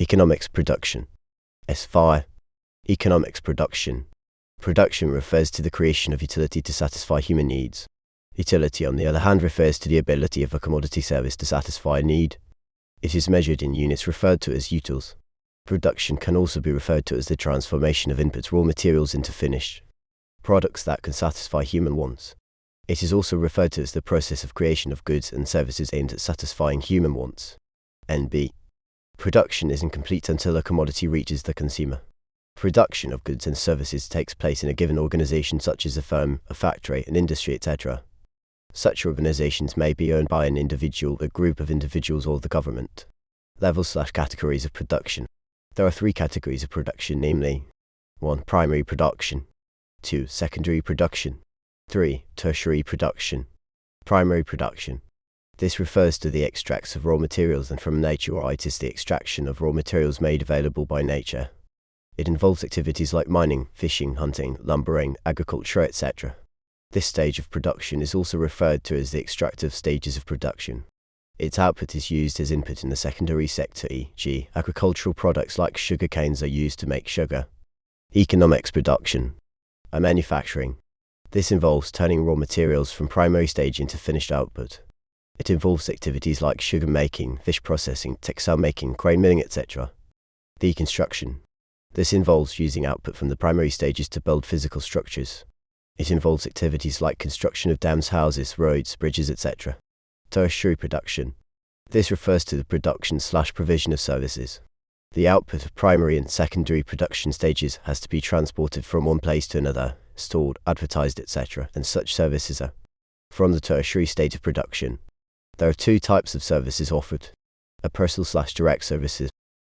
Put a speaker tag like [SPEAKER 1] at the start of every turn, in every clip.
[SPEAKER 1] Economics production. S5. Economics production. Production refers to the creation of utility to satisfy human needs. Utility, on the other hand, refers to the ability of a commodity service to satisfy a need. It is measured in units referred to as utils. Production can also be referred to as the transformation of input raw materials into finished products that can satisfy human wants. It is also referred to as the process of creation of goods and services aimed at satisfying human wants. NB. Production is incomplete until a commodity reaches the consumer. Production of goods and services takes place in a given organization such as a firm, a factory, an industry, etc. Such organizations may be owned by an individual, a group of individuals, or the government. Levels/categories of production. There are 3 categories of production, namely 1. Primary production, 2. Secondary production, 3. Tertiary production. Primary production. This refers to the extracts of raw materials and from nature, or it is the extraction of raw materials made available by nature. It involves activities like mining, fishing, hunting, lumbering, agriculture, etc. This stage of production is also referred to as the extractive stages of production. Its output is used as input in the secondary sector, e.g., agricultural products like sugar canes are used to make sugar. Economics production. Manufacturing. This involves turning raw materials from primary stage into finished output. It involves activities like sugar making, fish processing, textile making, crane milling, etc. Deconstruction. This involves using output from the primary stages to build physical structures. It involves activities like construction of dams, houses, roads, bridges, etc. Tertiary production. This refers to the production/provision of services. The output of primary and secondary production stages has to be transported from one place to another, stored, advertised, etc., and such services are from the tertiary state of production. There are 2 types of services offered. A personal/direct services.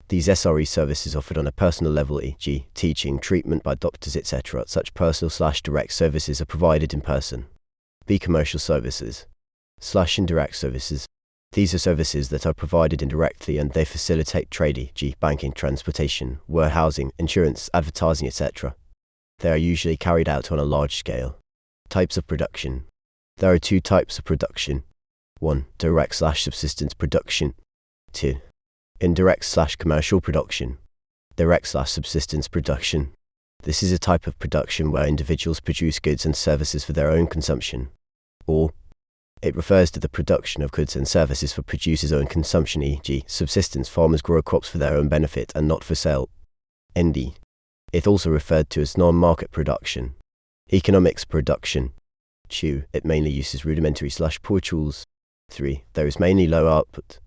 [SPEAKER 1] These SRE services offered on a personal level, e.g., teaching, treatment by doctors, etc. Such personal/direct services are provided in person. B. Commercial services/indirect services. These are services that are provided indirectly and they facilitate trade, e.g., banking, transportation, warehousing, insurance, advertising, etc. They are usually carried out on a large scale. Types of production. There are 2 types of production. 1. Direct/subsistence production. 2. Indirect/commercial production. Direct/subsistence production. This is a type of production where individuals produce goods and services for their own consumption. Or, it refers to the production of goods and services for producers' own consumption, e.g., subsistence farmers grow crops for their own benefit and not for sale. ND. It also referred to as non-market production. Economics production. 2. It mainly uses rudimentary/poor tools. 3. There is mainly low output.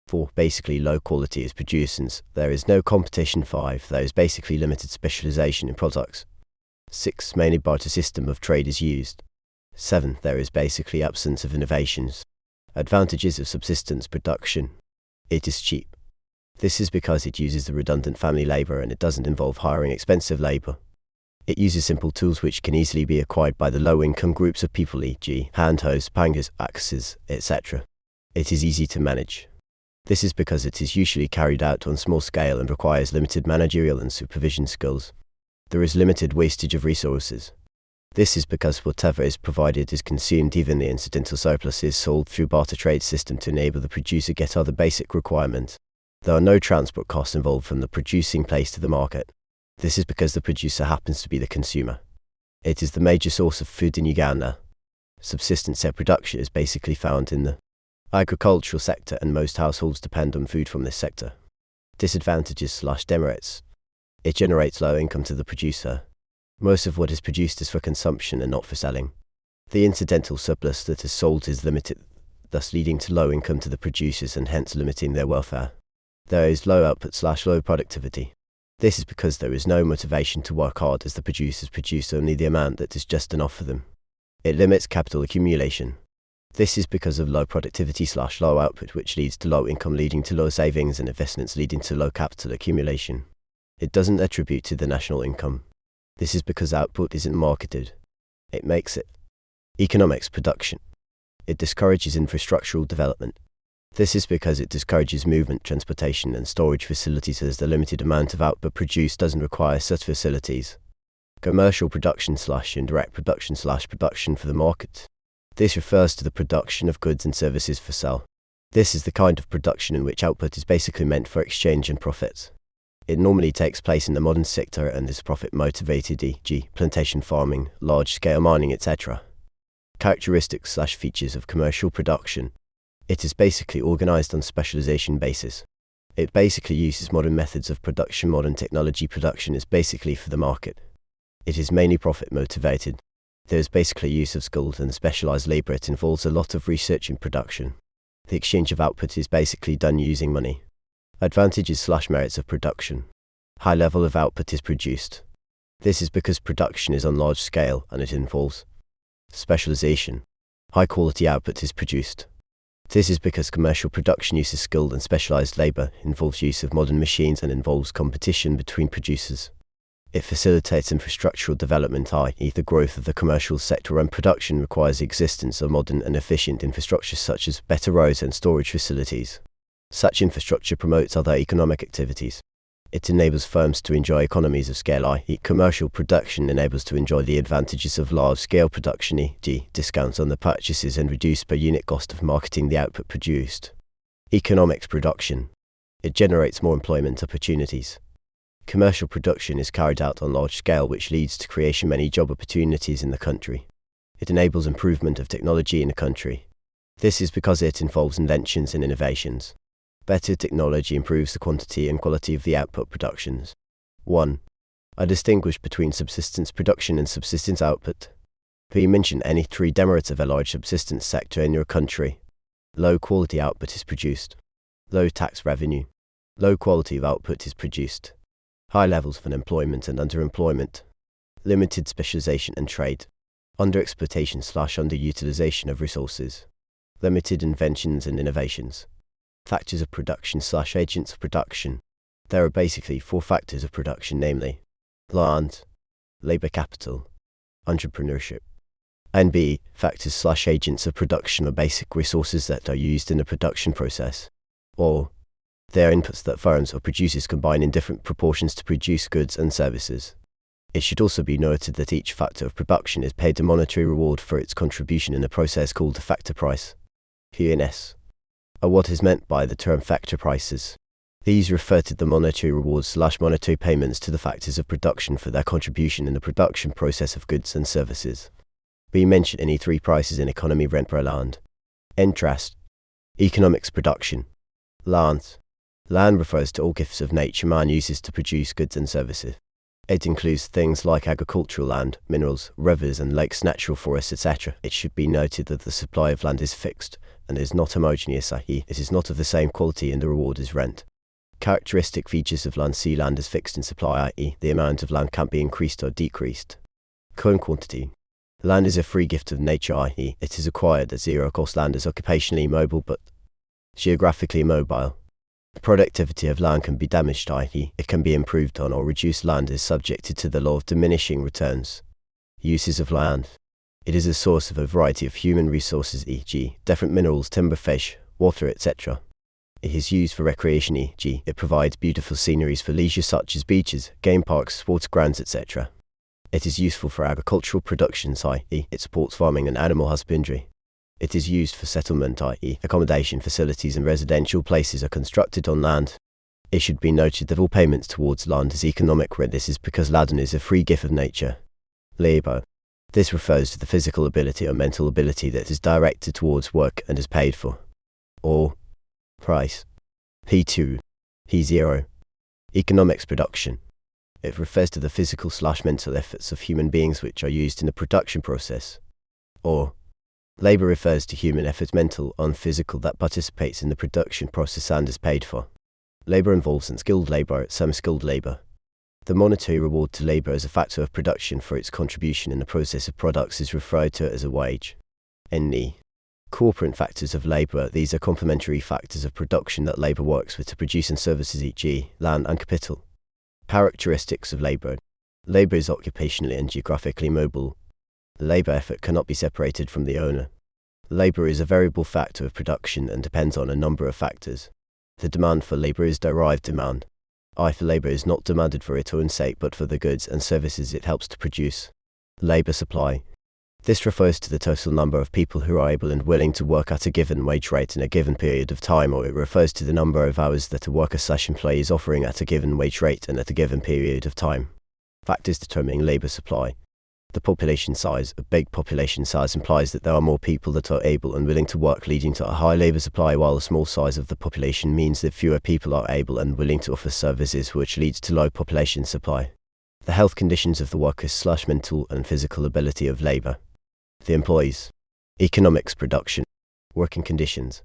[SPEAKER 1] 4. Basically low quality is produced since there is no competition. 5. There is basically limited specialization in products. 6. Mainly barter system of trade is used. 7. There is basically absence of innovations. Advantages of subsistence production. It is cheap. This is because it uses the redundant family labor and it doesn't involve hiring expensive labor. It uses simple tools which can easily be acquired by the low-income groups of people, e.g., hand hoes, pangas, axes, etc. It is easy to manage. This is because it is usually carried out on small scale and requires limited managerial and supervision skills. There is limited wastage of resources. This is because whatever is provided is consumed, even the incidental surplus is sold through barter trade system to enable the producer get other basic requirements. There are no transport costs involved from the producing place to the market. This is because the producer happens to be the consumer. It is the major source of food in Uganda. Subsistence production is basically found in the agricultural sector and most households depend on food from this sector. Disadvantages/demerits. It generates low income to the producer. Most of what is produced is for consumption and not for selling. The incidental surplus that is sold is limited, thus leading to low income to the producers and hence limiting their welfare. There is low output/low productivity. This is because there is no motivation to work hard as the producers produce only the amount that is just enough for them. It limits capital accumulation. This is because of low productivity/low output, which leads to low income leading to low savings and investments leading to low capital accumulation. It doesn't attribute to the national income. This is because output isn't marketed. It makes it. Economics production. It discourages infrastructural development. This is because it discourages movement, transportation, and storage facilities as the limited amount of output produced doesn't require such facilities. Commercial production/indirect production/production for the market. This refers to the production of goods and services for sale. This is the kind of production in which output is basically meant for exchange and profits. It normally takes place in the modern sector and is profit-motivated, e.g. plantation farming, large-scale mining, etc. Characteristics/features of commercial production. It is basically organized on specialization basis. It basically uses modern methods of production. Modern technology production is basically for the market. It is mainly profit-motivated. There is basically use of skilled and specialized labor. It involves a lot of research in production. The exchange of output is basically done using money. Advantages/merits of production. High level of output is produced. This is because production is on large scale and it involves specialization. High quality output is produced. This is because commercial production uses skilled and specialized labor, involves use of modern machines and involves competition between producers. It facilitates infrastructural development, i.e. the growth of the commercial sector, and production requires the existence of modern and efficient infrastructure such as better roads and storage facilities. Such infrastructure promotes other economic activities. It enables firms to enjoy economies of scale, i.e. commercial production enables to enjoy the advantages of large-scale production, e.g. discounts on the purchases and reduced per unit cost of marketing the output produced. Economics production. It generates more employment opportunities. Commercial production is carried out on large scale, which leads to creation of many job opportunities in the country. It enables improvement of technology in the country. This is because it involves inventions and innovations. Better technology improves the quantity and quality of the output productions. 1. I distinguish between subsistence production and subsistence output. Can you mention any 3 demerits of a large subsistence sector in your country? Low quality output is produced. Low tax revenue. Low quality of output is produced. High levels of unemployment and underemployment. Limited specialization and trade. Underexploitation/underutilization of resources. Limited inventions and innovations. Factors of production/agents of production. There are basically 4 factors of production, namely land, labor capital, entrepreneurship. And B, factors/agents of production are basic resources that are used in the production process. Or they are inputs that firms or producers combine in different proportions to produce goods and services. It should also be noted that each factor of production is paid a monetary reward for its contribution in a process called the factor price. P&S are what is meant by the term factor prices. These refer to the monetary rewards/monetary payments to the factors of production for their contribution in the production process of goods and services. We mention any 3 prices in economy: rent per land, interest, economics production. Land. Land refers to all gifts of nature man uses to produce goods and services. It includes things like agricultural land, minerals, rivers and lakes, natural forests, etc. It should be noted that the supply of land is fixed and is not homogeneous, i.e. it is not of the same quality and the reward is rent. Characteristic features of land. See, land is fixed in supply, i.e. the amount of land can't be increased or decreased. Current quantity. Land is a free gift of nature, i.e. it is acquired at zero cost. Land is occupationally mobile but geographically mobile. The productivity of land can be damaged, i.e. it can be improved on or reduced. Land is subjected to the law of diminishing returns. Uses of land. It is a source of a variety of human resources, e.g. different minerals, timber, fish, water, etc. It is used for recreation, e.g. it provides beautiful sceneries for leisure such as beaches, game parks, sports grounds, etc. It is useful for agricultural productions, i.e. it supports farming and animal husbandry. It is used for settlement, i.e. accommodation facilities and residential places are constructed on land. It should be noted that all payments towards land is economic rent. This is because land is a free gift of nature. Labor. This refers to the physical ability or mental ability that is directed towards work and is paid for. Or price. P2. P0. Economics production. It refers to the physical/mental efforts of human beings which are used in the production process. Or labor refers to human effort, mental and physical, that participates in the production process and is paid for. Labor involves unskilled labor, semi-skilled labor. The monetary reward to labor as a factor of production for its contribution in the process of products is referred to as a wage. N. Corporate factors of labor. These are complementary factors of production that labor works with to produce and services, e.g. land and capital. Characteristics of labor. Labor is occupationally and geographically mobile. Labor effort cannot be separated from the owner. Labor is a variable factor of production and depends on a number of factors. The demand for labor is derived demand. For labor is not demanded for its own sake but for the goods and services it helps to produce. Labor supply. This refers to the total number of people who are able and willing to work at a given wage rate in a given period of time, or it refers to the number of hours that a worker/employee is offering at a given wage rate and at a given period of time. Factors determining labor supply. The population size. A big population size implies that there are more people that are able and willing to work, leading to a high labor supply, while a small size of the population means that fewer people are able and willing to offer services, which leads to low population supply. The health conditions of the workers/mental and physical ability of labor. The employees. Economics, production. Working conditions.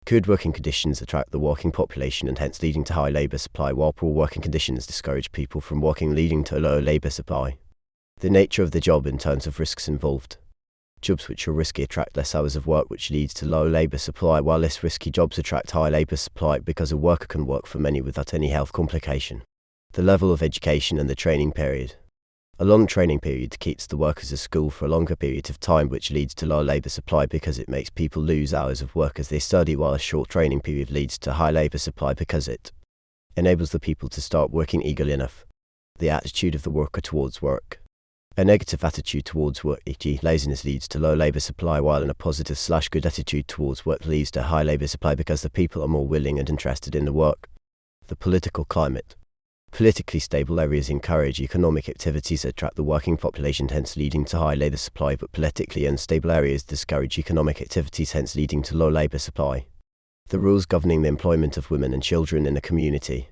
[SPEAKER 1] Good working conditions attract the working population and hence leading to high labor supply, while poor working conditions discourage people from working, leading to a low labor supply. The nature of the job in terms of risks involved. Jobs which are risky attract less hours of work, which leads to low labor supply, while less risky jobs attract high labor supply because a worker can work for many without any health complication. The level of education and the training period. A long training period keeps the workers at school for a longer period of time, which leads to low labor supply because it makes people lose hours of work as they study, while a short training period leads to high labor supply because it enables the people to start working eagerly enough. The attitude of the worker towards work. A negative attitude towards work, e.g. laziness, leads to low labor supply, while a positive/good attitude towards work leads to high labor supply because the people are more willing and interested in the work. The political climate. Politically stable areas encourage economic activities that attract the working population, hence leading to high labor supply, but politically unstable areas discourage economic activities, hence leading to low labor supply. The rules governing the employment of women and children in a community.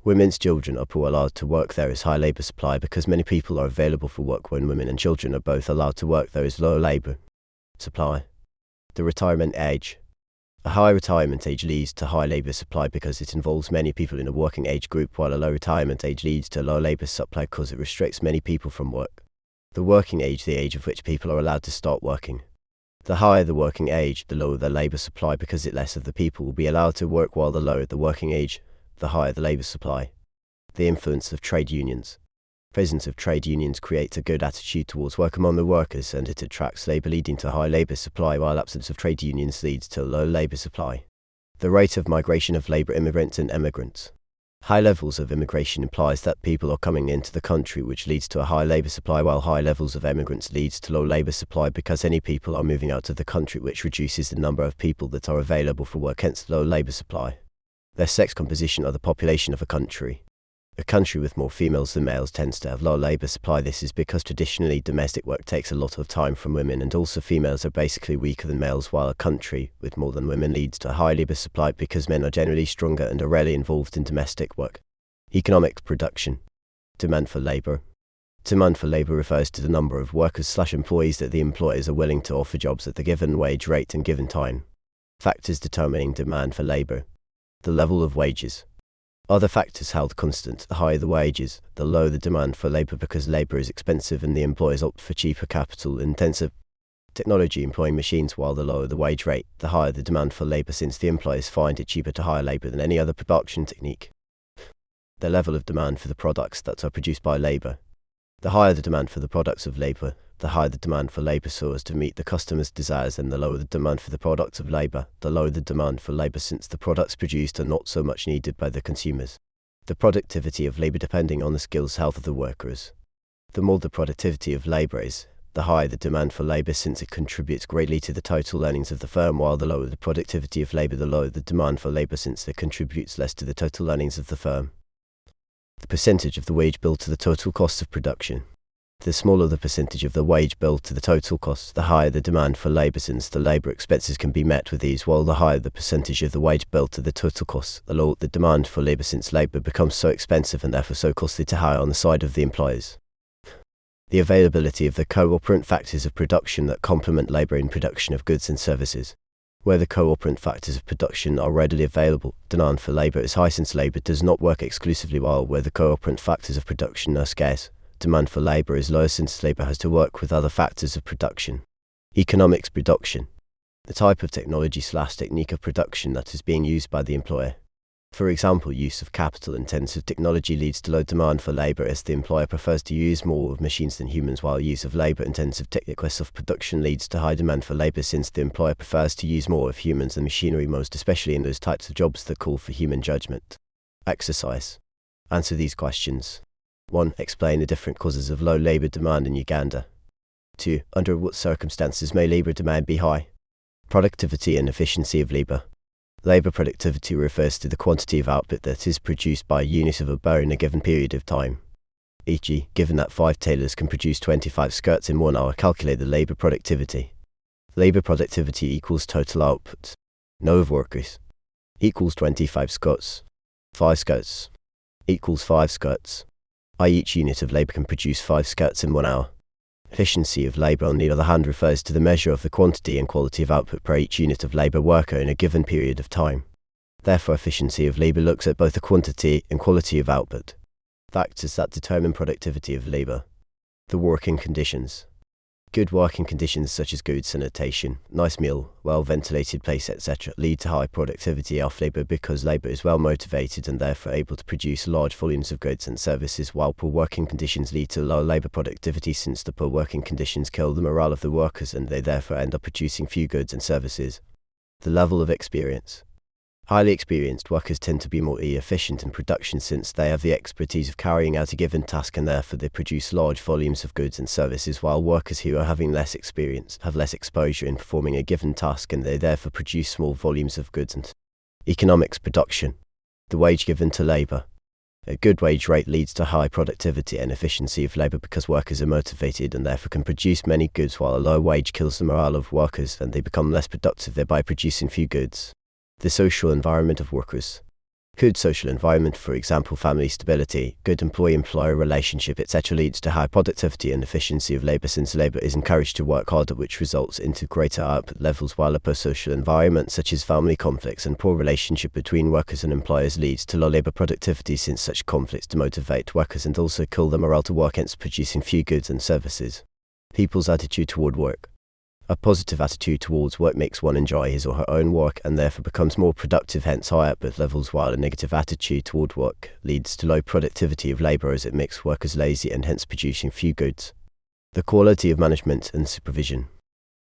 [SPEAKER 1] Women's children are poor allowed to work, there is high labor supply because many people are available for work. When women and children are both allowed to work, there is low labor supply. The retirement age. A high retirement age leads to high labor supply because it involves many people in a working age group, while a low retirement age leads to low labor supply because it restricts many people from work. The working age, the age of which people are allowed to start working. The higher the working age, the lower the labor supply because less of the people will be allowed to work, while the lower the working age, the higher the labor supply. The influence of trade unions. Presence of trade unions creates a good attitude towards work among the workers, and it attracts labor, leading to high labor supply, while absence of trade unions leads to low labor supply. The rate of migration of labor, immigrants and emigrants. High levels of immigration implies that people are coming into the country, which leads to a high labor supply, while high levels of emigrants leads to low labor supply because any people are moving out of the country, which reduces the number of people that are available for work, hence low labor supply. Their sex composition or the population of a country. A country with more females than males tends to have low labor supply. This is because traditionally domestic work takes a lot of time from women, and also females are basically weaker than males, while a country with more than women leads to a high labor supply because men are generally stronger and are rarely involved in domestic work. Economic production. Demand for labor. Demand for labor refers to the number of workers/employees that the employers are willing to offer jobs at the given wage rate and given time. Factors determining demand for labor. The level of wages. Other factors held constant. The higher the wages, the lower the demand for labor because labor is expensive and the employers opt for cheaper capital-intensive technology employing machines, while the lower the wage rate, the higher the demand for labor since the employers find it cheaper to hire labor than any other production technique. The level of demand for the products that are produced by labor. The higher the demand for the products of labor, the higher the demand for labor so as to meet the customer's desires, and the lower the demand for the products of labor, the lower the demand for labor since the products produced are not so much needed by the consumers. The productivity of labor depending on the skills health of the workers. The more the productivity of labor is, the higher the demand for labor since it contributes greatly to the total earnings of the firm, while the lower the productivity of labor, the lower the demand for labor since it contributes less to the total earnings of the firm. The percentage of the wage bill to the total cost of production. The smaller the percentage of the wage bill to the total cost, the higher the demand for labor since the labor expenses can be met with ease, while the higher the percentage of the wage bill to the total cost, the lower the demand for labor since labor becomes so expensive and therefore so costly to hire on the side of the employers. The availability of the co-operant factors of production that complement labor in production of goods and services. Where the co-operant factors of production are readily available, demand for labor is high since labor does not work exclusively, while where the co-operant factors of production are scarce, demand for labor is low since labor has to work with other factors of production. Economics production. The type of technology/technique of production that is being used by the employer. For example, use of capital-intensive technology leads to low demand for labor as the employer prefers to use more of machines than humans, while use of labor-intensive techniques of production leads to high demand for labor since the employer prefers to use more of humans than machinery, most especially in those types of jobs that call for human judgment. Exercise. Answer these questions. 1. Explain the different causes of low labor demand in Uganda. 2. Under what circumstances may labor demand be high? Productivity and efficiency of labor. Labor productivity refers to the quantity of output that is produced by a unit of labor in a given period of time. E.g., given that 5 tailors can produce 25 skirts in 1 hour, calculate the labor productivity. Labor productivity equals total output. No of workers. Equals 25 skirts. 5 skirts. Equals 5 skirts. Each unit of labor can produce 5 skirts in 1 hour. Efficiency of labor, on the other hand, refers to the measure of the quantity and quality of output per each unit of labor worker in a given period of time. Therefore, efficiency of labor looks at both the quantity and quality of output. Factors that determine productivity of labor. The working conditions. Good working conditions such as good sanitation, nice meal, well-ventilated place, etc. lead to high productivity of labor because labor is well motivated and therefore able to produce large volumes of goods and services, while poor working conditions lead to low labor productivity since the poor working conditions kill the morale of the workers and they therefore end up producing few goods and services. The level of experience. Highly experienced workers tend to be more efficient in production since they have the expertise of carrying out a given task and therefore they produce large volumes of goods and services, while workers who are having less experience have less exposure in performing a given task and they therefore produce small volumes of goods and economics production. The wage given to labor. A good wage rate leads to high productivity and efficiency of labor because workers are motivated and therefore can produce many goods, while a low wage kills the morale of workers and they become less productive, thereby producing few goods. The social environment of workers. Good social environment, for example family stability, good employee-employer relationship, etc. leads to high productivity and efficiency of labor since labor is encouraged to work harder, which results into greater output levels, while a poor social environment such as family conflicts and poor relationship between workers and employers leads to low labor productivity since such conflicts demotivate workers and also kill the morale to work, hence producing few goods and services. People's attitude toward work. A positive attitude towards work makes one enjoy his or her own work and therefore becomes more productive, hence high output levels, while a negative attitude toward work leads to low productivity of labor as it makes workers lazy and hence producing few goods. The quality of management and supervision.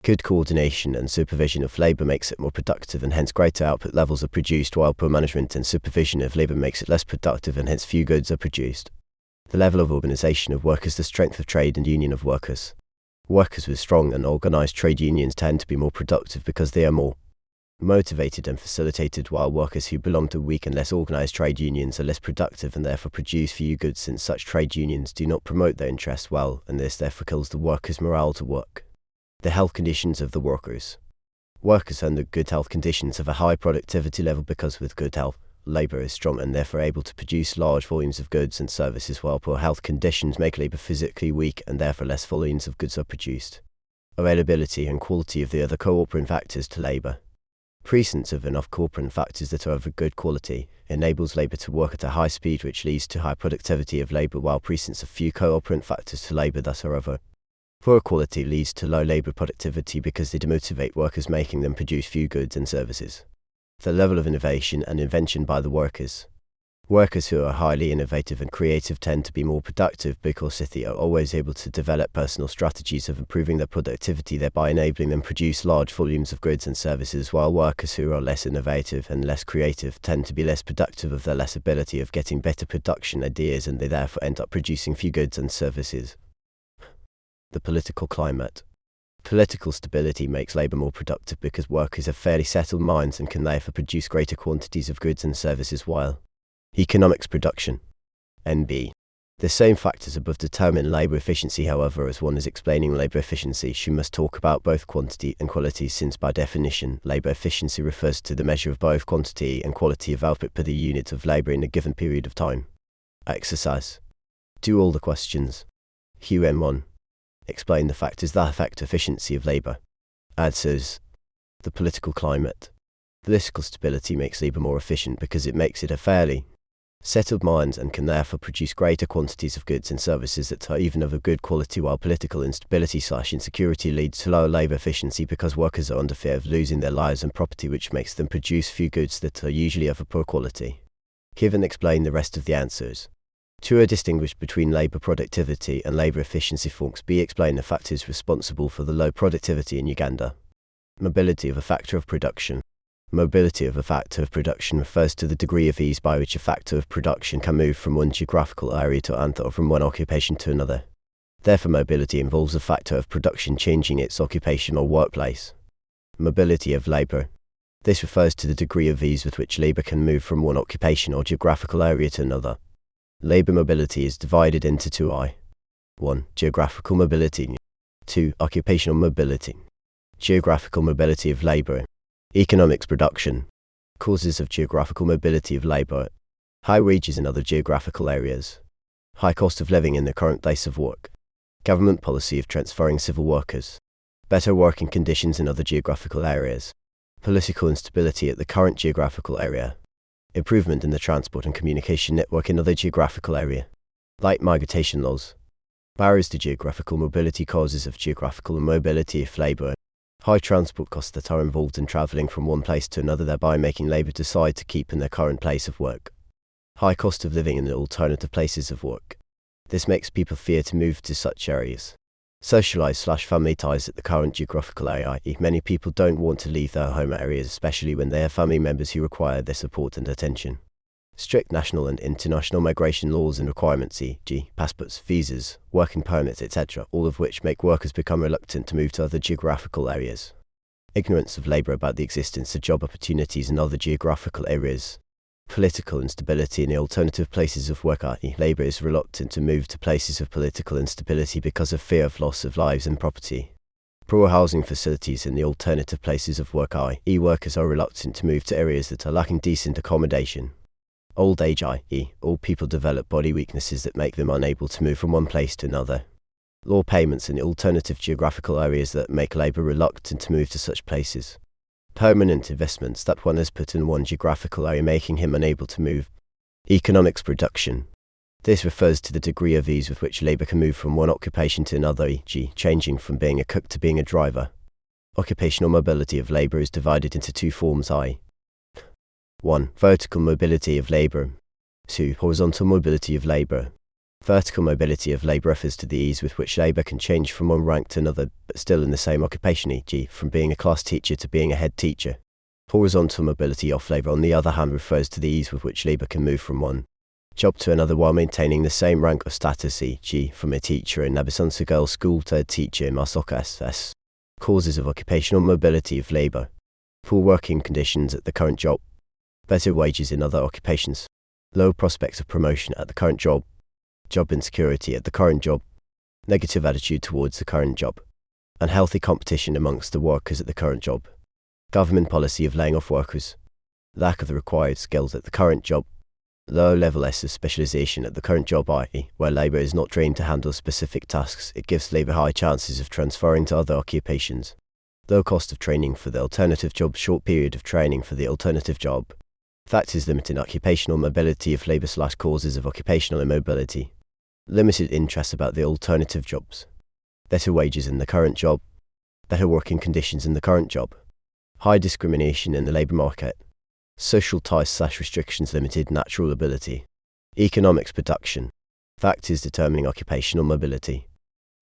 [SPEAKER 1] Good coordination and supervision of labor makes it more productive and hence greater output levels are produced, while poor management and supervision of labor makes it less productive and hence few goods are produced. The level of organization of workers. The strength of trade and union of workers. Workers with strong and organized trade unions tend to be more productive because they are more motivated and facilitated, while workers who belong to weak and less organized trade unions are less productive and therefore produce few goods since such trade unions do not promote their interests well, and this therefore kills the workers' morale to work. The health conditions of the workers. Workers under good health conditions have a high productivity level because with good health, labor is strong and therefore able to produce large volumes of goods and services, while poor health conditions make labor physically weak and therefore less volumes of goods are produced. Availability and quality of the other cooperating factors to labor. Presence of enough cooperating factors that are of a good quality enables labor to work at a high speed, which leads to high productivity of labor, while presence of few cooperating factors to labor that are of a poor quality leads to low labor productivity because they demotivate workers, making them produce few goods and services. The level of innovation and invention by the workers. Workers who are highly innovative and creative tend to be more productive because they are always able to develop personal strategies of improving their productivity, thereby enabling them to produce large volumes of goods and services, while workers who are less innovative and less creative tend to be less productive of their less ability of getting better production ideas, and they therefore end up producing few goods and services. The political climate. Political stability makes labor more productive because workers have fairly settled minds and can therefore produce greater quantities of goods and services, while economics production. NB. The same factors above determine labor efficiency. However, as one is explaining labor efficiency, she must talk about both quantity and quality, since by definition, labor efficiency refers to the measure of both quantity and quality of output per the unit of labor in a given period of time. Exercise. Do all the questions. QM1. Explain the factors that affect efficiency of labor. Answers. The political climate. Political stability makes labor more efficient because it makes it a fairly settled mind and can therefore produce greater quantities of goods and services that are even of a good quality, while political instability/insecurity leads to low labor efficiency because workers are under fear of losing their lives and property, which makes them produce few goods that are usually of a poor quality. Give and explain the rest of the answers. 2 are distinguished between labor productivity and labor efficiency. Forms B. Explain the factors responsible for the low productivity in Uganda. Mobility of a factor of production. Mobility of a factor of production refers to the degree of ease by which a factor of production can move from one geographical area to another or from one occupation to another. Therefore, mobility involves a factor of production changing its occupation or workplace. Mobility of labor. This refers to the degree of ease with which labor can move from one occupation or geographical area to another. Labor mobility is divided into two I. 1. Geographical mobility. 2. Occupational mobility. Geographical mobility of labor. Economics production. Causes of geographical mobility of labor. High wages in other geographical areas. High cost of living in the current place of work. Government policy of transferring civil workers. Better working conditions in other geographical areas. Political instability at the current geographical area. Improvement in the transport and communication network in other geographical area. Light migration laws. Barriers to geographical mobility. Causes of geographical mobility of labor. High transport costs that are involved in traveling from one place to another, thereby making labor decide to keep in their current place of work. High cost of living in the alternative places of work. This makes people fear to move to such areas. Socialized/family ties at the current geographical area, i.e. many people don't want to leave their home areas, especially when they have family members who require their support and attention. Strict national and international migration laws and requirements, e.g. passports, visas, working permits, etc., all of which make workers become reluctant to move to other geographical areas. Ignorance of labor about the existence of job opportunities in other geographical areas. Political instability in the alternative places of work, i.e. labor is reluctant to move to places of political instability because of fear of loss of lives and property. Poor housing facilities in the alternative places of work, i.e. workers are reluctant to move to areas that are lacking decent accommodation. Old age, i.e. all people develop body weaknesses that make them unable to move from one place to another. Law payments in the alternative geographical areas that make labor reluctant to move to such places. Permanent investments that one has put in one geographical area, making him unable to move. Economics production. This refers to the degree of ease with which labor can move from one occupation to another, e.g. changing from being a cook to being a driver. Occupational mobility of labor is divided into two forms, i. 1. Vertical mobility of labor. 2. Horizontal mobility of labor. Vertical mobility of labor refers to the ease with which labor can change from one rank to another, but still in the same occupation, e.g. from being a class teacher to being a head teacher. Horizontal mobility of labor, on the other hand, refers to the ease with which labor can move from one job to another while maintaining the same rank or status, e.g. from a teacher in Nabisansa Girls' School to a teacher in Masoka SS. Causes of occupational mobility of labor. Poor working conditions at the current job. Better wages in other occupations. Low prospects of promotion at the current job. Job insecurity at the current job. Negative attitude towards the current job. Unhealthy competition amongst the workers at the current job. Government policy of laying off workers. Lack of the required skills at the current job. Low level of specialization at the current job, i.e. where labor is not trained to handle specific tasks, it gives labor high chances of transferring to other occupations. Low cost of training for the alternative job. Short period of training for the alternative job. Factors limiting occupational mobility of labor/causes of occupational immobility. Limited interest about the alternative jobs. Better wages in the current job. Better working conditions in the current job. High discrimination in the labor market. Social ties/restrictions. Limited natural ability. Economics production. Factors determining occupational mobility.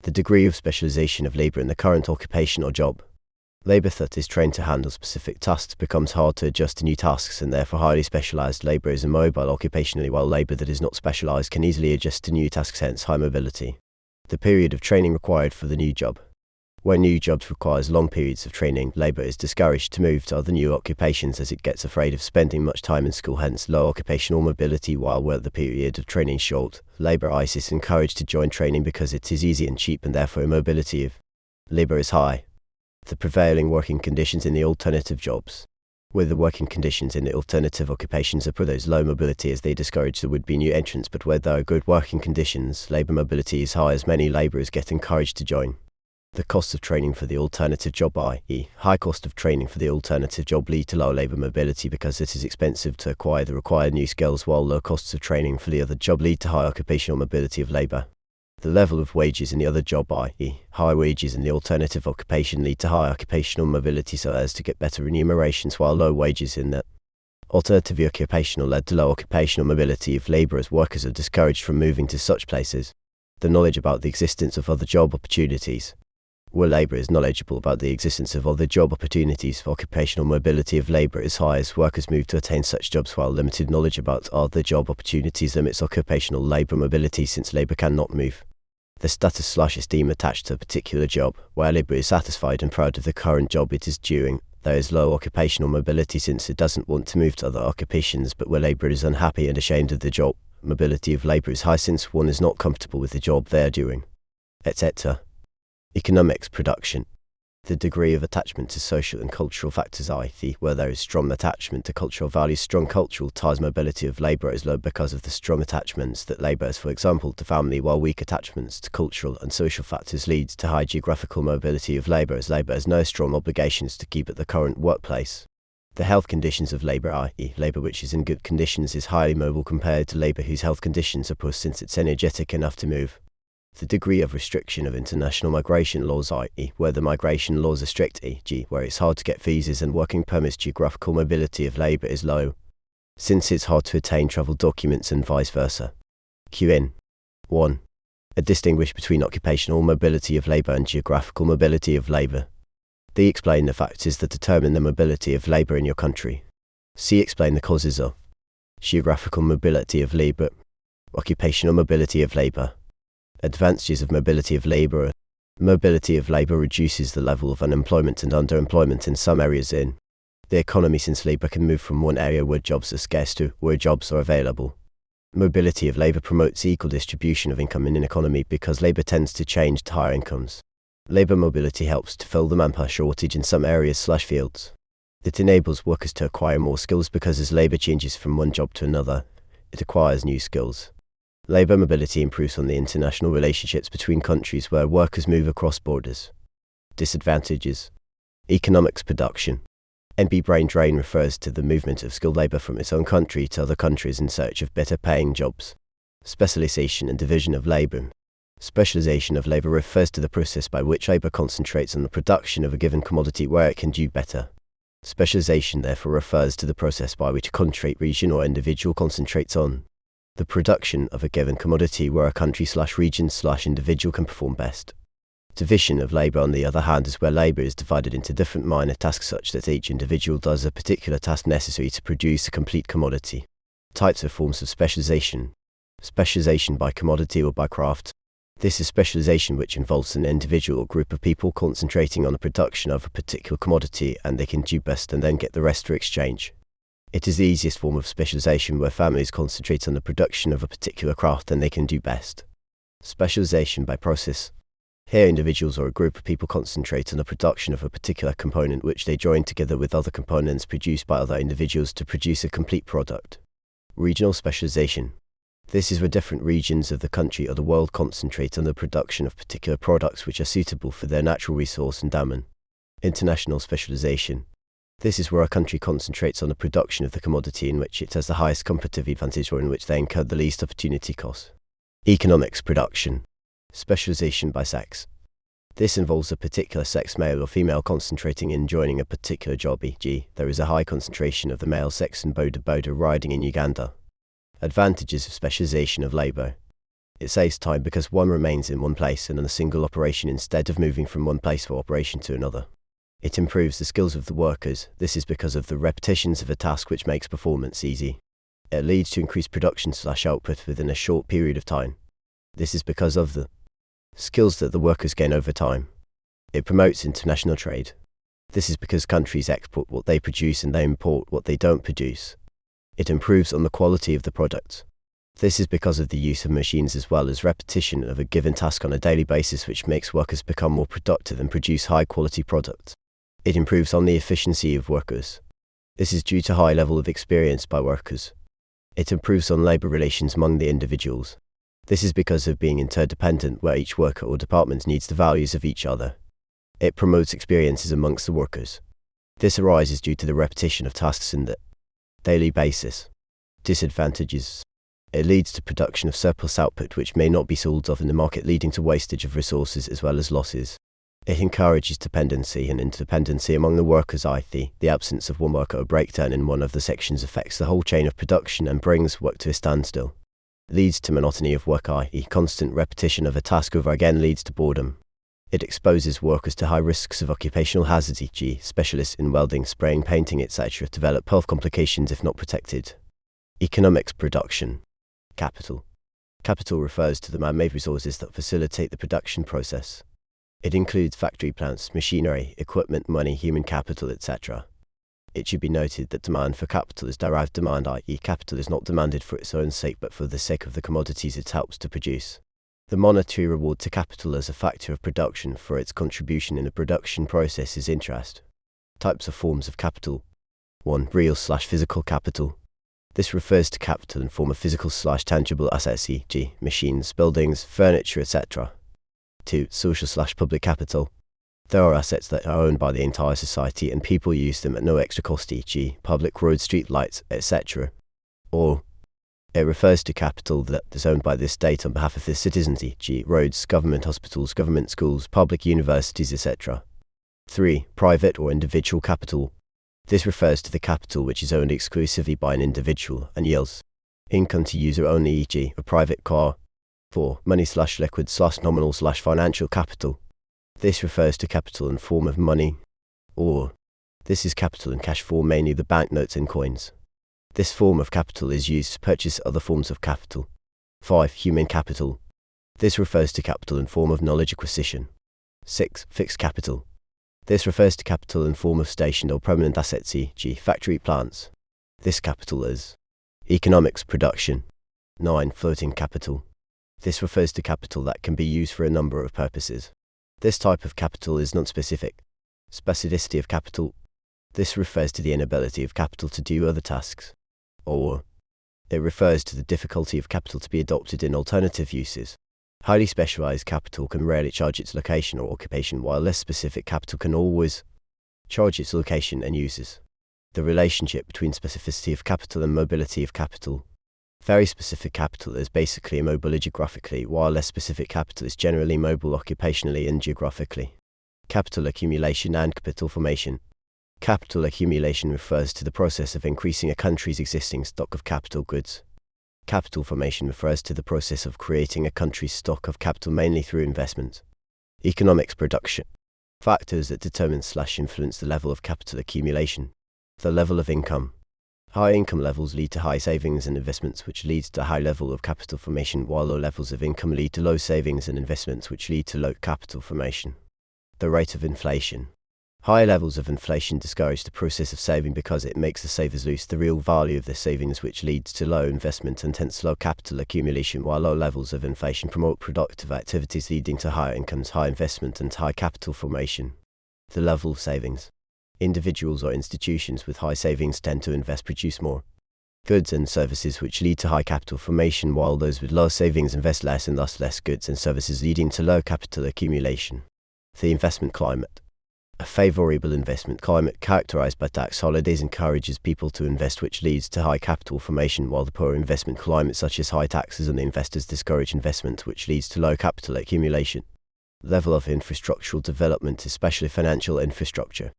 [SPEAKER 1] The degree of specialization of labor in the current occupation or job. Labor that is trained to handle specific tasks becomes hard to adjust to new tasks, and therefore highly specialized labor is immobile occupationally, while labor that is not specialized can easily adjust to new tasks, hence high mobility. The period of training required for the new job. Where new jobs requires long periods of training, labor is discouraged to move to other new occupations as it gets afraid of spending much time in school, hence low occupational mobility. While where the period of training is short, labor is encouraged to join training because it is easy and cheap, and therefore mobility of labor is high. The prevailing working conditions in the alternative jobs. Where the working conditions in the alternative occupations are for those low mobility as they discourage the would-be new entrants, but where there are good working conditions, labor mobility is high as many laborers get encouraged to join. The cost of training for the alternative job, i.e. high cost of training for the alternative job, lead to low labor mobility because it is expensive to acquire the required new skills, while low costs of training for the other job lead to high occupational mobility of labor. The level of wages in the other job, i.e. high wages in the alternative occupation, lead to high occupational mobility so as to get better remunerations, while low wages in the alternative occupational led to low occupational mobility of labor as workers are discouraged from moving to such places. The knowledge about the existence of other job opportunities. Where labor is knowledgeable about the existence of other job opportunities, occupational mobility of labor is high as workers move to attain such jobs, while limited knowledge about other job opportunities limits occupational labor mobility since labor cannot move. The status/esteem attached to a particular job, where labor is satisfied and proud of the current job it is doing. There is low occupational mobility since it doesn't want to move to other occupations, but where labor is unhappy and ashamed of the job, mobility of labor is high since one is not comfortable with the job they are doing, etc. Economics production. The degree of attachment to social and cultural factors, i.e., where there is strong attachment to cultural values, strong cultural ties, mobility of labor is low because of the strong attachments that labor has, for example, to family, while weak attachments to cultural and social factors leads to high geographical mobility of labor, as labor has no strong obligations to keep at the current workplace. The health conditions of labor, i.e., labor which is in good conditions, is highly mobile compared to labor whose health conditions are poor since it's energetic enough to move. The degree of restriction of international migration laws, i.e., where the migration laws are strict, e.g., where it's hard to get visas and working permits, geographical mobility of labor is low, since it's hard to attain travel documents and vice versa. QN 1. Distinguish between occupational mobility of labor and geographical mobility of labor. D. Explain the factors that determine the mobility of labor in your country. C. Explain the causes of geographical mobility of labor. Occupational mobility of labor. Advantages of mobility of labor. Mobility of labor reduces the level of unemployment and underemployment in some areas in the economy, since labor can move from one area where jobs are scarce to where jobs are available. Mobility of labor promotes equal distribution of income in an economy because labor tends to change to higher incomes. Labor mobility helps to fill the manpower shortage in some areas/fields. It enables workers to acquire more skills because as labor changes from one job to another, it acquires new skills. Labor mobility improves on the international relationships between countries where workers move across borders. Disadvantages. Economics production. NB brain drain refers to the movement of skilled labor from its own country to other countries in search of better paying jobs. Specialization and division of labor. Specialization of labor refers to the process by which labor concentrates on the production of a given commodity where it can do better. Specialization therefore refers to the process by which a country, region or individual concentrates on the production of a given commodity where a country/region/individual can perform best. Division of labor, on the other hand, is where labor is divided into different minor tasks such that each individual does a particular task necessary to produce a complete commodity. Types of forms of specialization. Specialization by commodity or by craft. This is specialization which involves an individual or group of people concentrating on the production of a particular commodity and they can do best and then get the rest for exchange. It is the easiest form of specialization where families concentrate on the production of a particular craft and they can do best. Specialization by process. Here individuals or a group of people concentrate on the production of a particular component which they join together with other components produced by other individuals to produce a complete product. Regional specialization. This is where different regions of the country or the world concentrate on the production of particular products which are suitable for their natural resource endowment. International specialization. This is where a country concentrates on the production of the commodity in which it has the highest competitive advantage or in which they incur the least opportunity cost. Economics production. Specialization by sex. This involves a particular sex, male or female, concentrating in joining a particular job, e.g., there is a high concentration of the male sex in boda boda riding in Uganda. Advantages of specialization of labor. It saves time because one remains in one place and on a single operation instead of moving from one place for operation to another. It improves the skills of the workers. This is because of the repetitions of a task which makes performance easy. It leads to increased production/output within a short period of time. This is because of the skills that the workers gain over time. It promotes international trade. This is because countries export what they produce and they import what they don't produce. It improves on the quality of the product. This is because of the use of machines as well as repetition of a given task on a daily basis, which makes workers become more productive and produce high-quality products. It improves on the efficiency of workers. This is due to high level of experience by workers. It improves on labor relations among the individuals. This is because of being interdependent, where each worker or department needs the values of each other. It promotes experiences amongst the workers. This arises due to the repetition of tasks in the daily basis. Disadvantages. It leads to production of surplus output which may not be sold off in the market, leading to wastage of resources as well as losses. It encourages dependency and interdependency among the workers, i.e., the absence of one worker or breakdown in one of the sections affects the whole chain of production and brings work to a standstill. It leads to monotony of work, i.e., constant repetition of a task over again leads to boredom. It exposes workers to high risks of occupational hazard, e.g., specialists in welding, spraying, painting, etc. develop health complications if not protected. Economics production. Capital. Capital refers to the man-made resources that facilitate the production process. It includes factory plants, machinery, equipment, money, human capital, etc. It should be noted that demand for capital is derived demand, i.e. capital is not demanded for its own sake but for the sake of the commodities it helps to produce. The monetary reward to capital as a factor of production for its contribution in the production process is interest. Types of forms of capital. 1. Real/physical capital. This refers to capital in form of physical/tangible assets, e.g. machines, buildings, furniture, etc. 2. Social/public capital. There are assets that are owned by the entire society and people use them at no extra cost, e.g. public roads, street lights, etc. Or it refers to capital that is owned by the state on behalf of the citizens, e.g. roads, government hospitals, government schools, public universities, etc. 3. Private or individual capital. This refers to the capital which is owned exclusively by an individual and yields income to user only, e.g. a private car. 4. Money/liquid/nominal/financial capital. This refers to capital in form of money, or this is capital in cash form, mainly the banknotes and coins. This form of capital is used to purchase other forms of capital. 5. Human capital. This refers to capital in form of knowledge acquisition. 6. Fixed capital. This refers to capital in form of stationed or permanent assets, e.g. factory plants. This capital is economics production. 9. Floating capital. This refers to capital that can be used for a number of purposes. This type of capital is non-specific. Specificity of capital. This refers to the inability of capital to do other tasks. Or it refers to the difficulty of capital to be adopted in alternative uses. Highly specialized capital can rarely charge its location or occupation, while less specific capital can always charge its location and uses. The relationship between specificity of capital and mobility of capital. Very specific capital is basically immobile geographically, while less specific capital is generally mobile occupationally and geographically. Capital accumulation and capital formation. Capital accumulation refers to the process of increasing a country's existing stock of capital goods. Capital formation refers to the process of creating a country's stock of capital mainly through investment. Economics production. Factors that determine/influence the level of capital accumulation. The level of income. High income levels lead to high savings and investments, which leads to a high level of capital formation, while low levels of income lead to low savings and investments, which lead to low capital formation. The rate of inflation. High levels of inflation discourage the process of saving because it makes the savers lose the real value of their savings, which leads to low investment and hence low capital accumulation, while low levels of inflation promote productive activities leading to higher incomes, high investment and high capital formation. The level of savings. Individuals or institutions with high savings tend to produce more goods and services, which lead to high capital formation, while those with low savings invest less and thus less goods and services, leading to low capital accumulation. The investment climate. A favorable investment climate characterized by tax holidays encourages people to invest, which leads to high capital formation, while the poor investment climate, such as high taxes on the investors, discourage investment, which leads to low capital accumulation. Level of infrastructural development, especially financial infrastructure.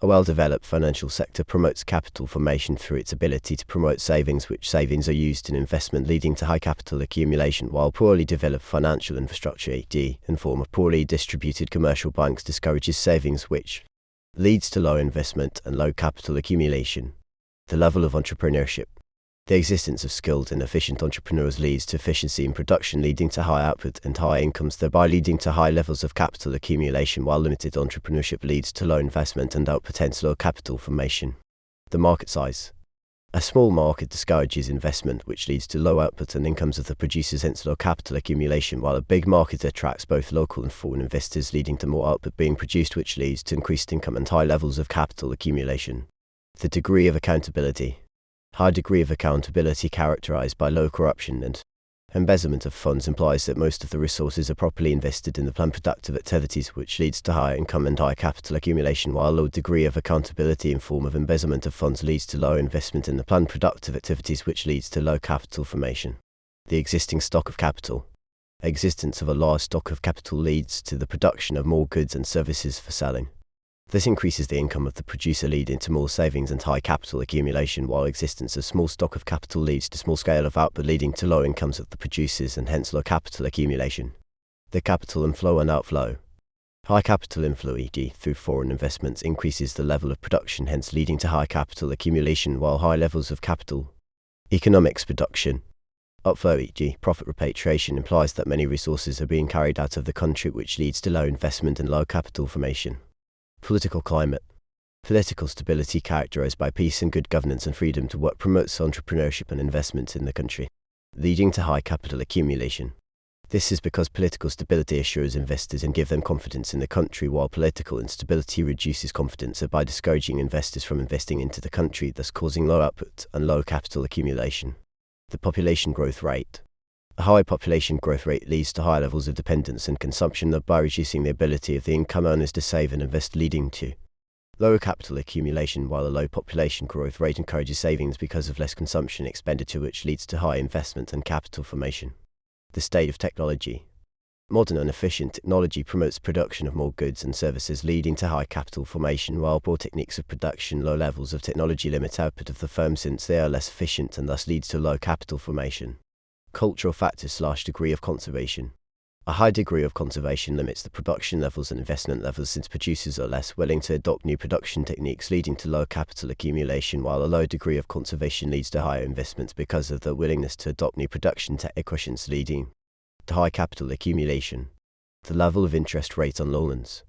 [SPEAKER 1] A well-developed financial sector promotes capital formation through its ability to promote savings, which savings are used in investment, leading to high capital accumulation, while poorly developed financial infrastructure, e.g. in form of poorly distributed commercial banks, discourages savings, which leads to low investment and low capital accumulation. The level of entrepreneurship. The existence of skilled and efficient entrepreneurs leads to efficiency in production, leading to high output and high incomes, thereby leading to high levels of capital accumulation, while limited entrepreneurship leads to low investment and output, hence low capital formation. The market size. A small market discourages investment, which leads to low output and incomes of the producers, hence low capital accumulation, while a big market attracts both local and foreign investors, leading to more output being produced, which leads to increased income and high levels of capital accumulation. The degree of accountability. High degree of accountability characterized by low corruption and embezzlement of funds implies that most of the resources are properly invested in the planned productive activities, which leads to high income and high capital accumulation, while a low degree of accountability in form of embezzlement of funds leads to low investment in the planned productive activities, which leads to low capital formation. The existing stock of capital. Existence of a large stock of capital leads to the production of more goods and services for selling. This increases the income of the producer, leading to more savings and high capital accumulation, while existence of small stock of capital leads to small scale of output, leading to low incomes of the producers and hence low capital accumulation. The capital inflow and outflow. High capital inflow, e.g. through foreign investments, increases the level of production, hence leading to high capital accumulation, while high levels of capital economics production Outflow, e.g., profit repatriation, implies that many resources are being carried out of the country, which leads to low investment and low capital formation. Political climate. Political stability characterized by peace and good governance and freedom to work promotes entrepreneurship and investment in the country, leading to high capital accumulation. This is because political stability assures investors and gives them confidence in the country, while political instability reduces confidence by discouraging investors from investing into the country, thus causing low output and low capital accumulation. The population growth rate. A high population growth rate leads to high levels of dependence and consumption, thereby reducing the ability of the income earners to save and invest, leading to lower capital accumulation, while a low population growth rate encourages savings because of less consumption expenditure, which leads to high investment and capital formation. The state of technology. Modern and efficient technology promotes production of more goods and services, leading to high capital formation, while poor techniques of production, low levels of technology limit output of the firm since they are less efficient and thus leads to low capital formation. Cultural factors / degree of conservation. A high degree of conservation limits the production levels and investment levels, since producers are less willing to adopt new production techniques, leading to low capital accumulation, while a low degree of conservation leads to higher investments because of the willingness to adopt new production techniques, leading to high capital accumulation. The level of interest rate on loans.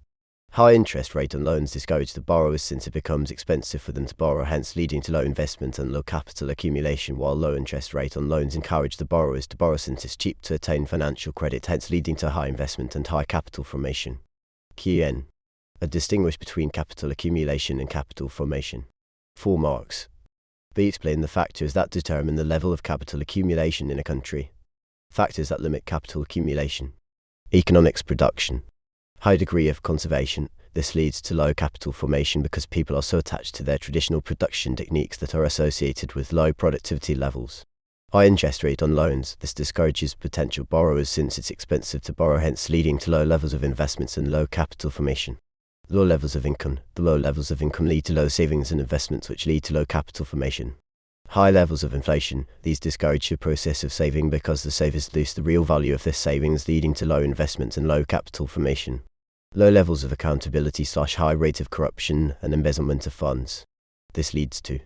[SPEAKER 1] High interest rate on loans discourage the borrowers since it becomes expensive for them to borrow, hence leading to low investment and low capital accumulation, while low interest rate on loans encourage the borrowers to borrow since it's cheap to attain financial credit, hence leading to high investment and high capital formation. QN. A distinguish between capital accumulation and capital formation. 4 marks. B. Explain the factors that determine the level of capital accumulation in a country. Factors that limit capital accumulation. Economics production. High degree of conservation. This leads to low capital formation because people are so attached to their traditional production techniques that are associated with low productivity levels. High interest rate on loans. This discourages potential borrowers since it's expensive to borrow, hence leading to low levels of investments and low capital formation. Low levels of income. The low levels of income lead to low savings and investments, which lead to low capital formation. High levels of inflation. These discourage the process of saving because the savers lose the real value of this savings, leading to low investment and low capital formation. Low levels of accountability / high rate of corruption and embezzlement of funds. This leads to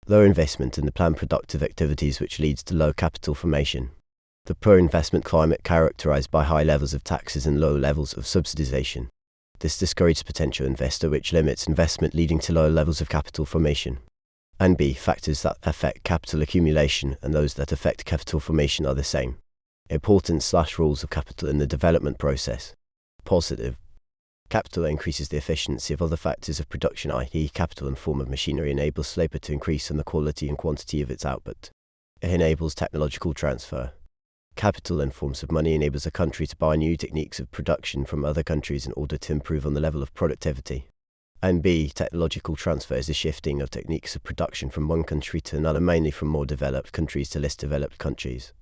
[SPEAKER 1] low investment in the planned productive activities, which leads to low capital formation. The poor investment climate characterized by high levels of taxes and low levels of subsidization. This discourages potential investor, which limits investment, leading to low levels of capital formation. And B. Factors that affect capital accumulation and those that affect capital formation are the same. Importance / rules of capital in the development process. Positive. Capital increases the efficiency of other factors of production, i.e. capital in form of machinery enables labor to increase in the quality and quantity of its output. It enables technological transfer. Capital in forms of money enables a country to buy new techniques of production from other countries in order to improve on the level of productivity. And B. Technological transfer is the shifting of techniques of production from one country to another, mainly from more developed countries to less developed countries.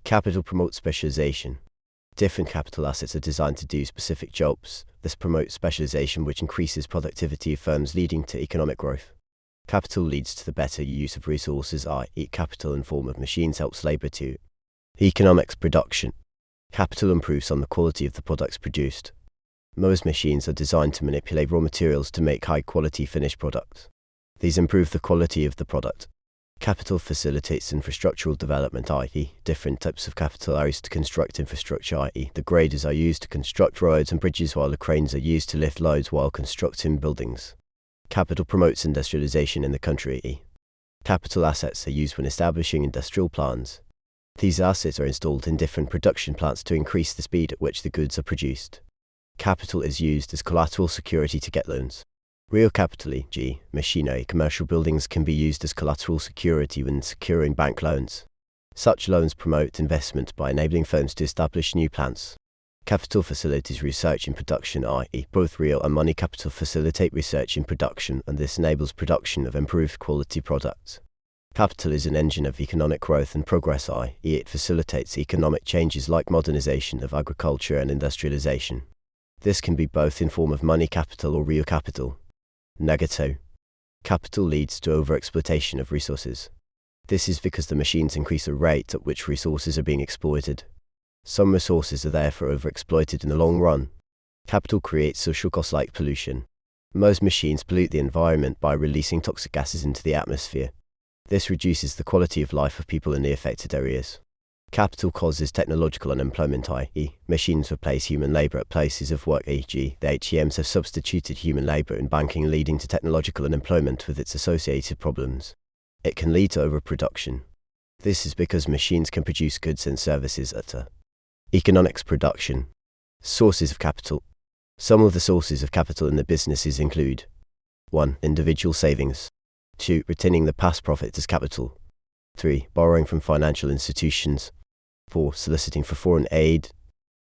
[SPEAKER 1] Capital promotes specialization. Different capital assets are designed to do specific jobs. This promotes specialization, which increases productivity of firms, leading to economic growth. Capital leads to the better use of resources, i.e. capital in form of machines helps labor to economics production. Capital improves on the quality of the products produced. Most machines are designed to manipulate raw materials to make high-quality finished products. These improve the quality of the product. Capital facilitates infrastructural development, i.e. different types of capital are used to construct infrastructure, i.e. the graders are used to construct roads and bridges, while the cranes are used to lift loads while constructing buildings. Capital promotes industrialization in the country. Capital assets are used when establishing industrial plants. These assets are installed in different production plants to increase the speed at which the goods are produced. Capital is used as collateral security to get loans. Real capital, e.g. machinery, commercial buildings, can be used as collateral security when securing bank loans. Such loans promote investment by enabling firms to establish new plants. Capital facilitates research in production, i.e. both real and money capital facilitate research in production, and this enables production of improved quality products. Capital is an engine of economic growth and progress, i.e. it facilitates economic changes like modernization of agriculture and industrialization. This can be both in form of money capital or real capital. Negative. Capital leads to overexploitation of resources. This is because the machines increase the rate at which resources are being exploited. Some resources are therefore overexploited in the long run. Capital creates social costs like pollution. Most machines pollute the environment by releasing toxic gases into the atmosphere. This reduces the quality of life of people in the affected areas. Capital causes technological unemployment, i.e., machines replace human labor at places of work, e.g., the ATMs have substituted human labor in banking, leading to technological unemployment with its associated problems. It can lead to overproduction. This is because machines can produce goods and services at a economics production. Sources of capital. Some of the sources of capital in the businesses include 1. Individual savings. 2. Retaining the past profit as capital. 3. Borrowing from financial institutions. 4. Soliciting for foreign aid.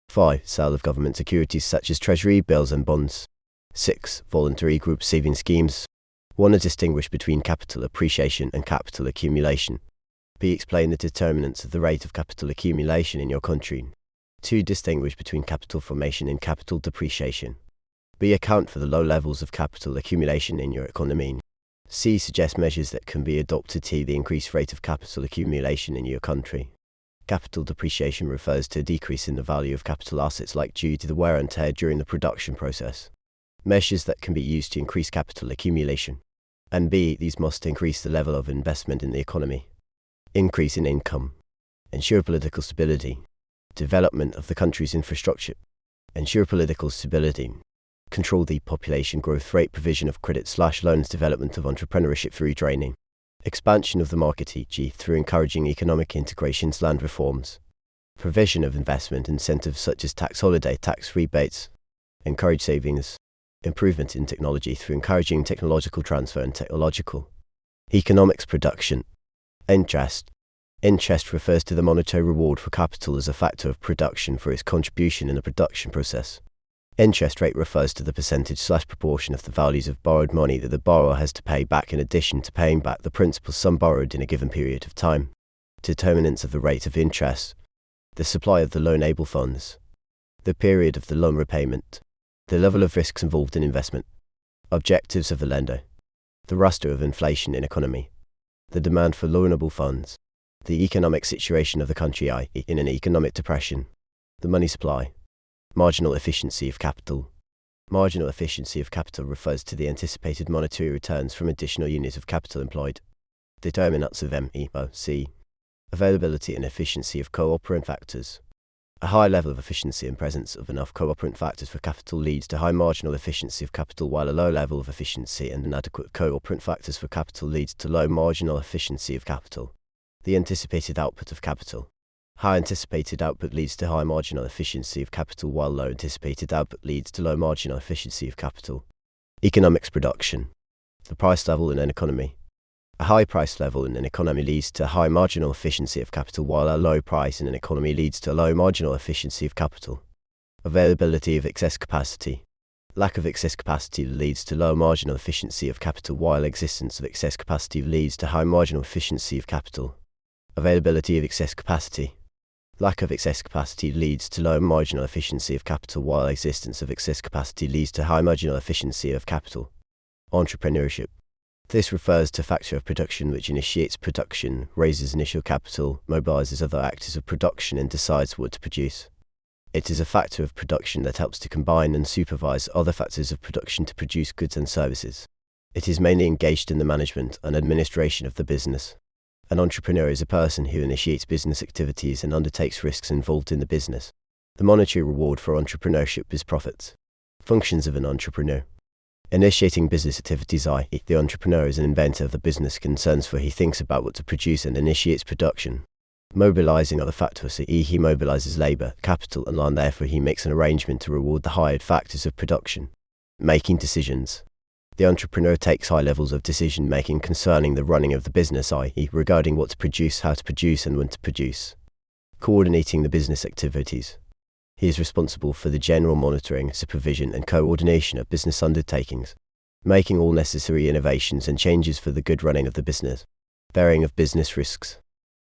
[SPEAKER 1] 5. Sale of government securities such as treasury bills and bonds. 6. Voluntary group saving schemes. 1. Distinguish between capital appreciation and capital accumulation. B. Explain the determinants of the rate of capital accumulation in your country. 2. Distinguish between capital formation and capital depreciation. B. Account for the low levels of capital accumulation in your economy. C. Suggest measures that can be adopted to the increased rate of capital accumulation in your country. Capital depreciation refers to a decrease in the value of capital assets like due to the wear and tear during the production process. Measures that can be used to increase capital accumulation. And B. These must increase the level of investment in the economy. Increase in income. Ensure political stability. Development of the country's infrastructure. Ensure political stability. Control the population growth rate, provision of credit/loans, development of entrepreneurship through training. Expansion of the market, e.g. through encouraging economic integrations, land reforms. Provision of investment incentives such as tax holiday, tax rebates. Encourage savings. Improvement in technology through encouraging technological transfer and technological economics production. Interest. Interest refers to the monetary reward for capital as a factor of production for its contribution in the production process. Interest rate refers to the percentage/proportion of the values of borrowed money that the borrower has to pay back in addition to paying back the principal sum borrowed in a given period of time. Determinants of the rate of interest. The supply of the loanable funds. The period of the loan repayment. The level of risks involved in investment. Objectives of the lender. The raster of inflation in economy. The demand for loanable funds. The economic situation of the country, i.e. in an economic depression. The money supply. Marginal efficiency of capital. Marginal efficiency of capital refers to the anticipated monetary returns from additional units of capital employed. Determinants of MEOC. Availability and efficiency of cooperant factors. A high level of efficiency and presence of enough cooperant factors for capital leads to high marginal efficiency of capital, while a low level of efficiency and inadequate cooperant factors for capital leads to low marginal efficiency of capital. The anticipated output of capital. High anticipated output leads to high marginal efficiency of capital, while low anticipated output leads to low marginal efficiency of capital. Economics production. The price level in an economy. A high price level in an economy leads to high marginal efficiency of capital, while a low price in an economy leads to low marginal efficiency of capital. Availability of excess capacity. Lack of excess capacity leads to low marginal efficiency of capital, while existence of excess capacity leads to high marginal efficiency of capital. Availability of excess capacity. Lack of excess capacity leads to low marginal efficiency of capital, while existence of excess capacity leads to high marginal efficiency of capital. Entrepreneurship. This refers to a factor of production which initiates production, raises initial capital, mobilizes other actors of production, and decides what to produce. It is a factor of production that helps to combine and supervise other factors of production to produce goods and services. It is mainly engaged in the management and administration of the business. An entrepreneur is a person who initiates business activities and undertakes risks involved in the business. The monetary reward for entrepreneurship is profits. Functions of an entrepreneur. Initiating business activities, i.e. the entrepreneur is an inventor of the business concerns, for he thinks about what to produce and initiates production. Mobilizing other factors, i.e. he mobilizes labor, capital and land, therefore he makes an arrangement to reward the hired factors of production. Making decisions. The entrepreneur takes high levels of decision making concerning the running of the business, i.e. regarding what to produce, how to produce and when to produce. Coordinating the business activities. He is responsible for the general monitoring, supervision and coordination of business undertakings, making all necessary innovations and changes for the good running of the business. Bearing of business risks.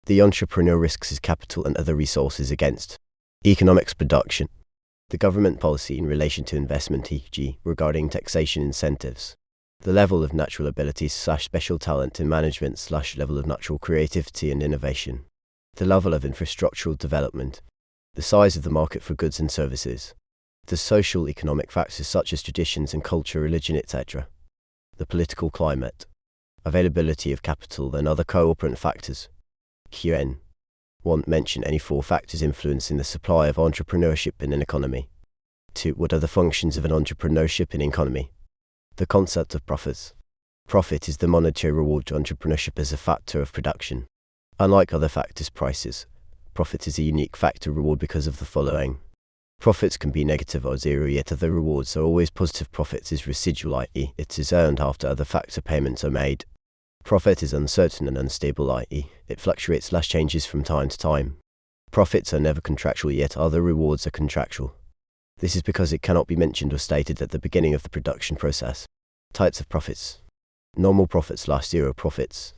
[SPEAKER 1] The entrepreneur risks his capital and other resources against economics production. The government policy in relation to investment, e.g. regarding taxation incentives. The level of natural abilities/special talent in management/level of natural creativity and innovation. The level of infrastructural development. The size of the market for goods and services. The social economic factors such as traditions and culture, religion, etc. The political climate. Availability of capital and other cooperant factors. QN. 1. Mention any 4 factors influencing the supply of entrepreneurship in an economy. 2. What are the functions of an entrepreneurship in an economy? The concept of profits. Profit is the monetary reward to entrepreneurship as a factor of production. Unlike other factors, prices, profit is a unique factor reward because of the following. Profits can be negative or zero, yet other rewards are always positive. Profits is residual, i.e., it is earned after other factor payments are made. Profit is uncertain and unstable, i.e., it fluctuates / changes from time to time. Profits are never contractual, yet other rewards are contractual. This is because it cannot be mentioned or stated at the beginning of the production process. Types of profits. Normal profits / zero profits.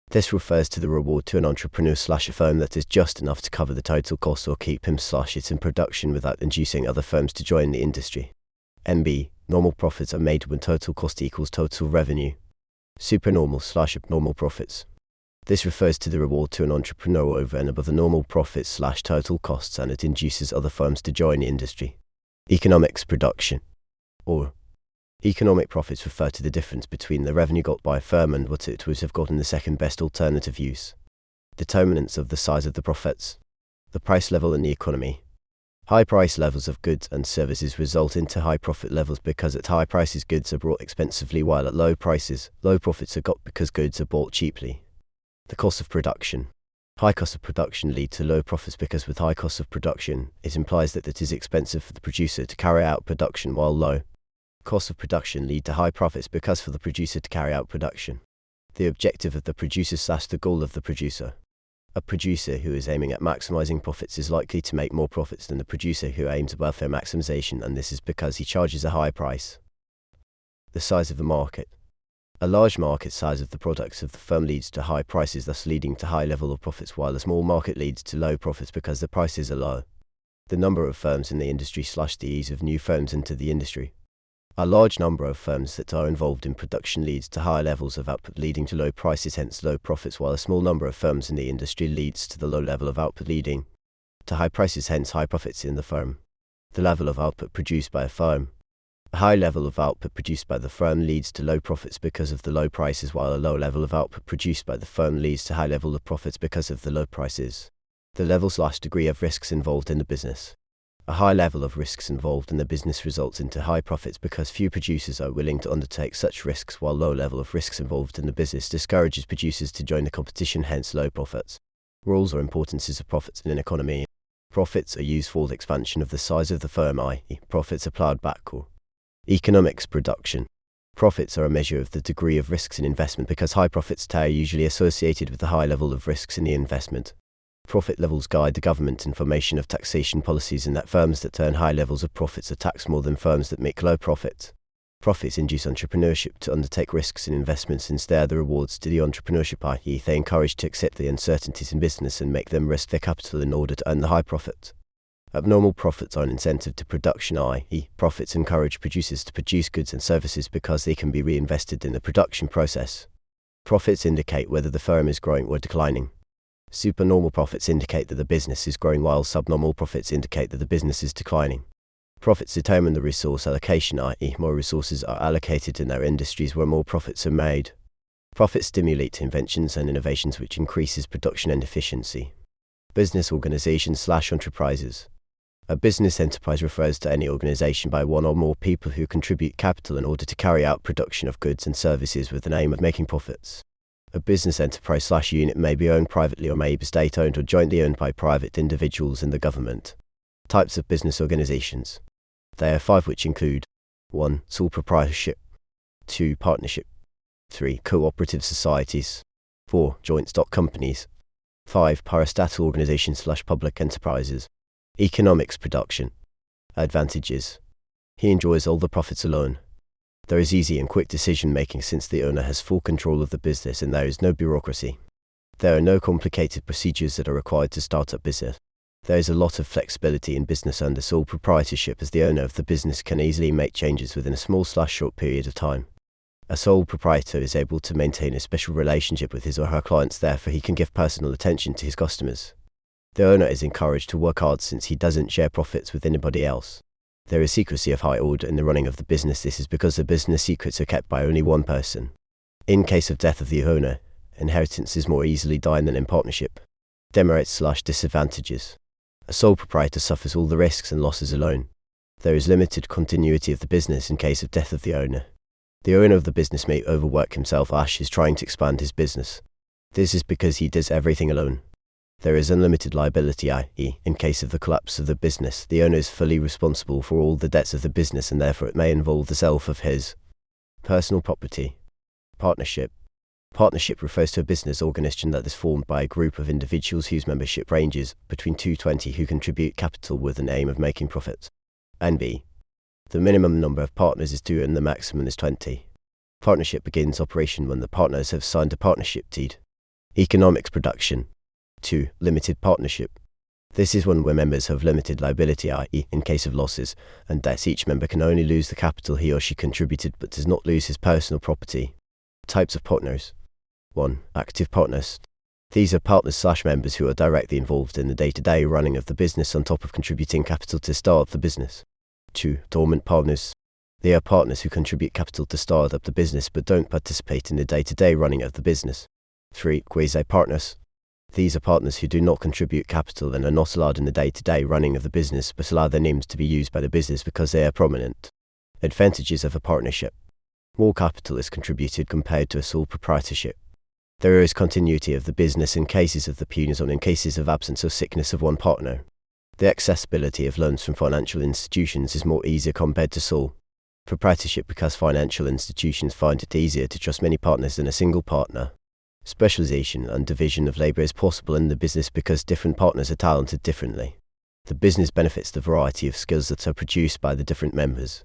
[SPEAKER 1] This refers to the reward to an entrepreneur / a firm that is just enough to cover the total cost or keep him / it in production without inducing other firms to join the industry. NB. Normal profits are made when total cost equals total revenue. Supernormal / abnormal profits. This refers to the reward to an entrepreneur over and above the normal profits / total costs, and it induces other firms to join the industry. Economics production. Or economic profits refer to the difference between the revenue got by a firm and what it would have gotten the second best alternative use. Determinants of the size of the profits. The price level in the economy. High price levels of goods and services result into high profit levels because at high prices goods are bought expensively, while at low prices, low profits are got because goods are bought cheaply. The cost of production. High cost of production lead to low profits because with high cost of production, it implies that it is expensive for the producer to carry out production, while low cost of production lead to high profits because for the producer to carry out production. The objective of the producer / the goal of the producer. A producer who is aiming at maximizing profits is likely to make more profits than the producer who aims at welfare maximization, and this is because he charges a high price. The size of the market. A large market size of the products of the firm leads to high prices, thus leading to high level of profits, while a small market leads to low profits because the prices are low. The number of firms in the industry / the ease of new firms into the industry. A large number of firms that are involved in production leads to high levels of output, leading to low prices, hence low profits, while a small number of firms in the industry leads to the low level of output, leading to high prices, hence high profits in the firm. The level of output produced by a firm. A high level of output produced by the firm leads to low profits because of the low prices, while a low level of output produced by the firm leads to high level of profits because of the low prices. The level / degree of risks involved in the business. A high level of risks involved in the business results into high profits because few producers are willing to undertake such risks, while low level of risks involved in the business discourages producers to join the competition, hence low profits. Roles or importances of profits in an economy. Profits are used for the expansion of the size of the firm, i.e., profits are plowed back. Or economics production. Profits are a measure of the degree of risks in investment because high profits are usually associated with the high level of risks in the investment. Profit levels guide the government in formation of taxation policies, in that firms that earn high levels of profits are taxed more than firms that make low profits. Profits induce entrepreneurship to undertake risks in investments since they are the rewards to the entrepreneurship, i.e., they encourage to accept the uncertainties in business and make them risk their capital in order to earn the high profit. Abnormal profits are an incentive to production, i.e., profits encourage producers to produce goods and services because they can be reinvested in the production process. Profits indicate whether the firm is growing or declining. Supernormal profits indicate that the business is growing, while subnormal profits indicate that the business is declining. Profits determine the resource allocation, i.e., more resources are allocated in their industries where more profits are made. Profits stimulate inventions and innovations, which increases production and efficiency. Business organizations / enterprises. A business enterprise refers to any organization by one or more people who contribute capital in order to carry out production of goods and services with the aim of making profits. A business enterprise / unit may be owned privately or may be state-owned or jointly owned by private individuals and the government. Types of business organizations. There are 5, which include 1. Sole proprietorship. 2. Partnership. 3. Cooperative societies. 4. Joint stock companies. 5. Parastatal organizations / public enterprises. Economics production. Advantages. He enjoys all the profits alone. There is easy and quick decision-making since the owner has full control of the business and there is no bureaucracy. There are no complicated procedures that are required to start up business. There is a lot of flexibility in business under sole proprietorship, as the owner of the business can easily make changes within a small / short period of time. A sole proprietor is able to maintain a special relationship with his or her clients, therefore he can give personal attention to his customers. The owner is encouraged to work hard since he doesn't share profits with anybody else. There is secrecy of high order in the running of the business. This is because the business secrets are kept by only one person. In case of death of the owner, inheritance is more easily done than in partnership. Demerits/disadvantages. A sole proprietor suffers all the risks and losses alone. There is limited continuity of the business in case of death of the owner. The owner of the business may overwork himself as he is trying to expand his business. This is because he does everything alone. There is unlimited liability, i.e., in case of the collapse of the business, the owner is fully responsible for all the debts of the business and therefore it may involve the self of his personal property. Partnership. Partnership refers to a business organisation that is formed by a group of individuals whose membership ranges between 2 to 20 who contribute capital with an aim of making profits. NB. The minimum number of partners is 2 and the maximum is 20. Partnership begins operation when the partners have signed a partnership deed. Economics production. 2. Limited partnership. This is one where members have limited liability, i.e., in case of losses and debts, each member can only lose the capital he or she contributed but does not lose his personal property. Types of partners. 1. Active partners. These are partners/members who are directly involved in the day-to-day running of the business on top of contributing capital to start the business. 2. Dormant partners. They are partners who contribute capital to start up the business but don't participate in the day-to-day running of the business. 3. Quasi-partners. These are partners who do not contribute capital and are not allowed in the day-to-day running of the business but allow their names to be used by the business because they are prominent. Advantages of a partnership. More capital is contributed compared to a sole proprietorship. There is continuity of the business in cases of the puners on in cases of absence or sickness of one partner. The accessibility of loans from financial institutions is more easier compared to sole proprietorship because financial institutions find it easier to trust many partners than a single partner. Specialization and division of labor is possible in the business because different partners are talented differently. The business benefits the variety of skills that are produced by the different members.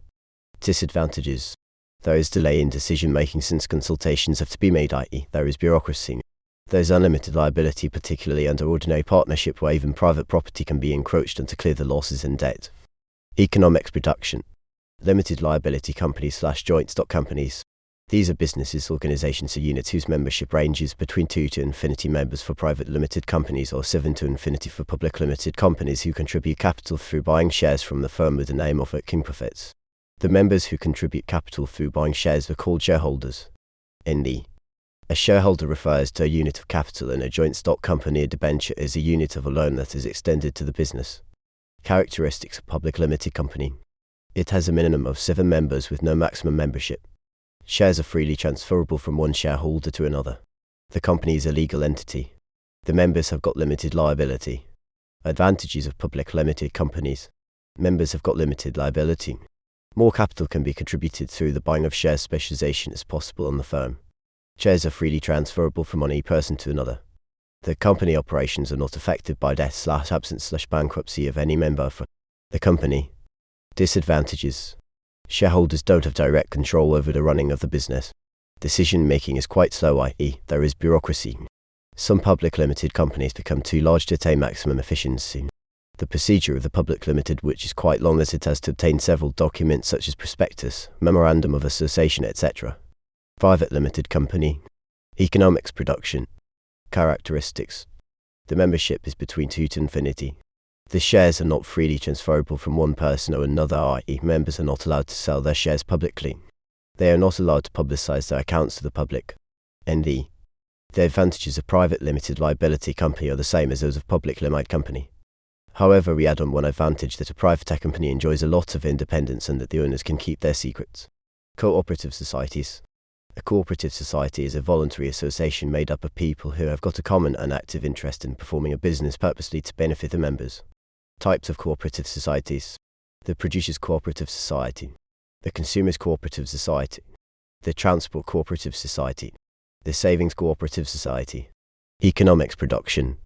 [SPEAKER 1] Disadvantages. There is delay in decision-making since consultations have to be made, i.e., there is bureaucracy. There is unlimited liability, particularly under ordinary partnership where even private property can be encroached on to clear the losses and debt. Economics production. Limited liability companies/joint stock companies. These are businesses, organizations or units whose membership ranges between 2 to infinity members for private limited companies or 7 to infinity for public limited companies who contribute capital through buying shares from the firm with the aim of making profits. The members who contribute capital through buying shares are called shareholders. ND. A shareholder refers to a unit of capital in a joint stock company. A debenture is a unit of a loan that is extended to the business. Characteristics of public limited company. It has a minimum of 7 members with no maximum membership. Shares are freely transferable from one shareholder to another. The company is a legal entity. The members have got limited liability. Advantages of public limited companies. Members have got limited liability. More capital can be contributed through the buying of shares. Specialization is possible on the firm. Shares are freely transferable from one person to another. The company operations are not affected by death/absence/bankruptcy of any member for the company. Disadvantages. Shareholders don't have direct control over the running of the business. Decision-making is quite slow, i.e., there is bureaucracy. Some public limited companies become too large to attain maximum efficiency. The procedure of the public limited, which is quite long, as it has to obtain several documents such as prospectus, memorandum of association, etc. Private limited company. Economics production. Characteristics. The membership is between 2 to infinity. The shares are not freely transferable from one person or another, i.e., members are not allowed to sell their shares publicly. They are not allowed to publicize their accounts to the public. ND. The advantages of private limited liability company are the same as those of public limited company. However, we add on one advantage, that a private company enjoys a lot of independence and that the owners can keep their secrets. Cooperative societies. A cooperative society is a voluntary association made up of people who have got a common and active interest in performing a business purposely to benefit the members. Types of cooperative societies. The Producers Cooperative Society. The Consumers Cooperative Society. The Transport Cooperative Society. The Savings Cooperative Society. Economics production.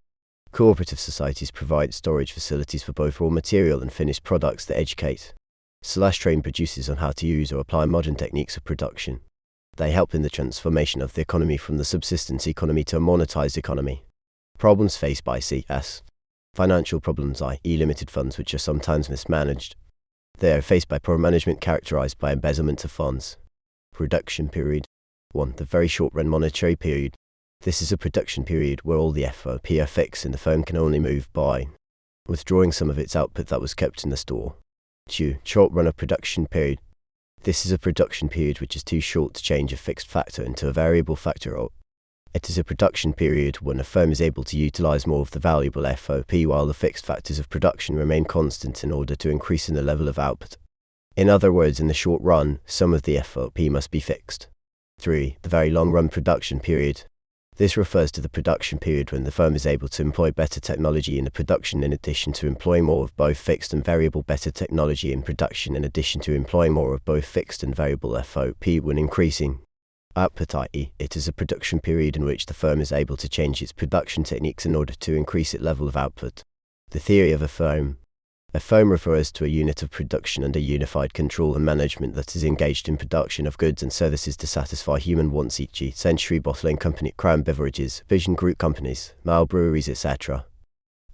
[SPEAKER 1] Cooperative societies provide storage facilities for both raw material and finished products that educate/train producers on how to use or apply modern techniques of production. They help in the transformation of the economy from the subsistence economy to a monetized economy. Problems faced by CS. Financial problems, i.e., limited funds which are sometimes mismanaged. They are faced by poor management characterized by embezzlement of funds. Production period. 1. The very short-run monetary period. This is a production period where all the FOP are fixed and the firm can only move by withdrawing some of its output that was kept in the store. 2. Short-run of production period. This is a production period which is too short to change a fixed factor into a variable factor or It is a production period when a firm is able to utilize more of the valuable FOP while the fixed factors of production remain constant in order to increase in the level of output. In other words, in the short run, some of the FOP must be fixed. 3. The very long run production period. This refers to the production period when the firm is able to employ better technology in the production in addition to employing more of both fixed and variable better technology in production in addition to employing more of both fixed and variable FOP when increasing output, i.e., it is a production period in which the firm is able to change its production techniques in order to increase its level of output. The theory of a firm. A firm refers to a unit of production under unified control and management that is engaged in production of goods and services to satisfy human wants, e.g., Century Bottling Company, Crown Beverages, Vision Group companies, Mile Breweries, etc.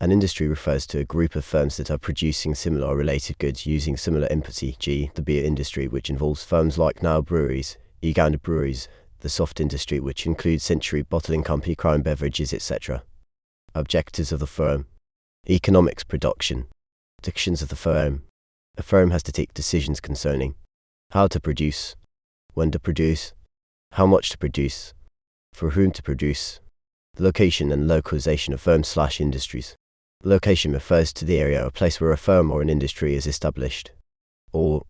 [SPEAKER 1] An industry refers to a group of firms that are producing similar or related goods using similar inputs, e.g., the beer industry, which involves firms like Nile Breweries, Uganda Breweries, the soft industry, which includes Century Bottling Company, Crown Beverages, etc. Objectives of the firm. Economics, production. Decisions of the firm. A firm has to take decisions concerning how to produce, when to produce, how much to produce, for whom to produce, the location and localization of firms/industries. Location refers to the area or place where a firm or an industry is established, or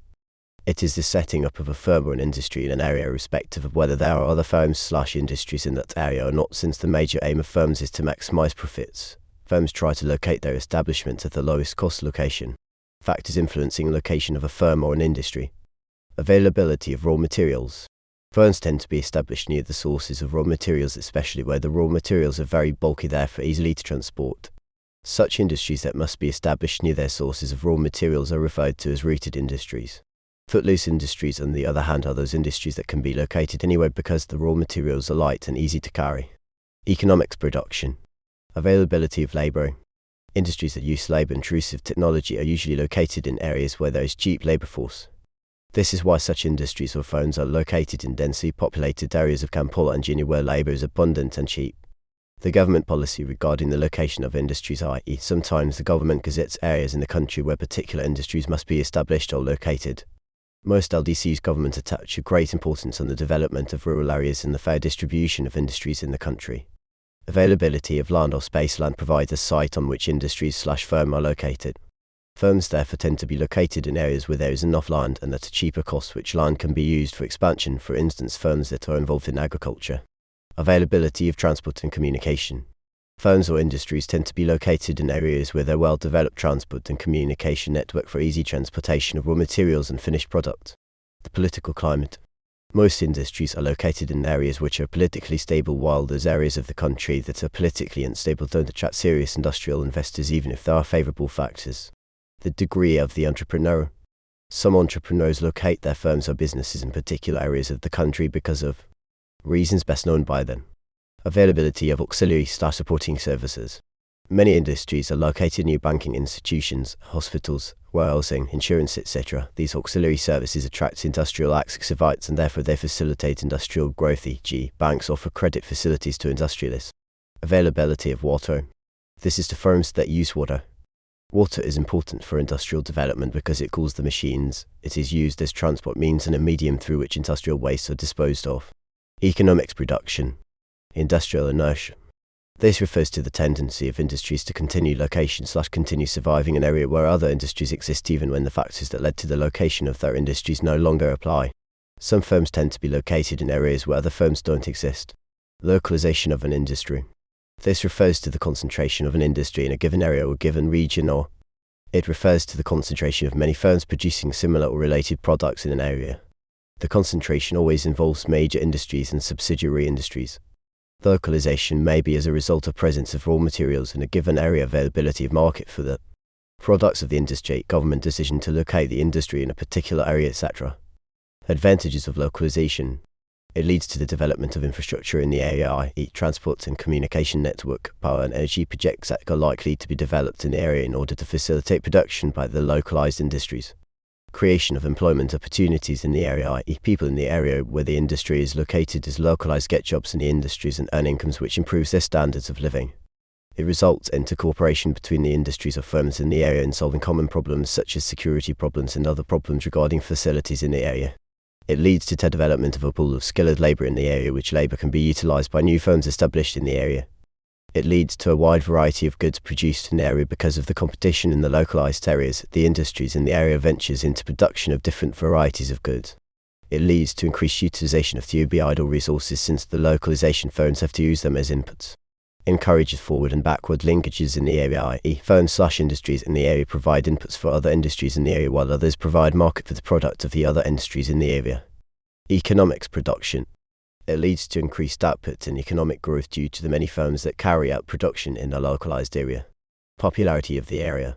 [SPEAKER 1] it is the setting up of a firm or an industry in an area irrespective of whether there are other firms/industries in that area or not, since the major aim of firms is to maximize profits. Firms try to locate their establishment at the lowest cost location. Factors influencing location of a firm or an industry. Availability of raw materials. Firms tend to be established near the sources of raw materials, especially where the raw materials are very bulky, therefore easily to transport. Such industries that must be established near their sources of raw materials are referred to as rooted industries. Footloose industries, on the other hand, are those industries that can be located anywhere because the raw materials are light and easy to carry. Economics, production. Availability of labor. Industries that use labor-intrusive technology are usually located in areas where there is cheap labor force. This is why such industries or firms are located in densely populated areas of Kampala and Guinea where labor is abundant and cheap. The government policy regarding the location of industries, i.e., sometimes the government gazettes areas in the country where particular industries must be established or located. Most LDCs government attach a great importance on the development of rural areas and the fair distribution of industries in the country. Availability of land or space. Land provides a site on which industries/firm are located. Firms therefore tend to be located in areas where there is enough land and at a cheaper cost, which land can be used for expansion, for instance firms that are involved in agriculture. Availability of transport and communication. Firms or industries tend to be located in areas where there are well-developed transport and communication network for easy transportation of raw materials and finished product. The political climate. Most industries are located in areas which are politically stable, while those areas of the country that are politically unstable don't attract serious industrial investors even if there are favorable factors. The degree of the entrepreneur. Some entrepreneurs locate their firms or businesses in particular areas of the country because of reasons best known by them. Availability of auxiliary/supporting services. Many industries are located near banking institutions, hospitals, warehousing, insurance, etc. These auxiliary services attract industrial activities and therefore they facilitate industrial growth, e.g., banks offer credit facilities to industrialists. Availability of water. This is to firms that use water. Water is important for industrial development because it cools the machines. It is used as transport means and a medium through which industrial wastes are disposed of. Economics, production. Industrial inertia. This refers to the tendency of industries to continue location/continue surviving in an area where other industries exist even when the factors that led to the location of their industries no longer apply. Some firms tend to be located in areas where other firms don't exist. Localization of an industry. This refers to the concentration of an industry in a given area or given region, or it refers to the concentration of many firms producing similar or related products in an area. The concentration always involves major industries and subsidiary industries. Localization may be as a result of presence of raw materials in a given area, availability of market for the products of the industry, government decision to locate the industry in a particular area, etc. Advantages of localization. It leads to the development of infrastructure in the area, i.e. transport and communication network, power and energy projects that are likely to be developed in the area in order to facilitate production by the localized industries. Creation of employment opportunities in the area, i.e. people in the area where the industry is located is localized get jobs in the industries and earn incomes which improves their standards of living. It results into cooperation between the industries or firms in the area in solving common problems such as security problems and other problems regarding facilities in the area. It leads to the development of a pool of skilled labour in the area, which labour can be utilised by new firms established in the area. It leads to a wide variety of goods produced in the area because of the competition in the localised areas. The industries in the area ventures into production of different varieties of goods. It leads to increased utilisation of the idle resources, since the localisation firms have to use them as inputs. Encourages forward and backward linkages in the area, i.e. firms/industries in the area provide inputs for other industries in the area, while others provide market for the product of the other industries in the area. Economics production. It leads to increased output and economic growth due to the many firms that carry out production in a localized area. Popularity of the area.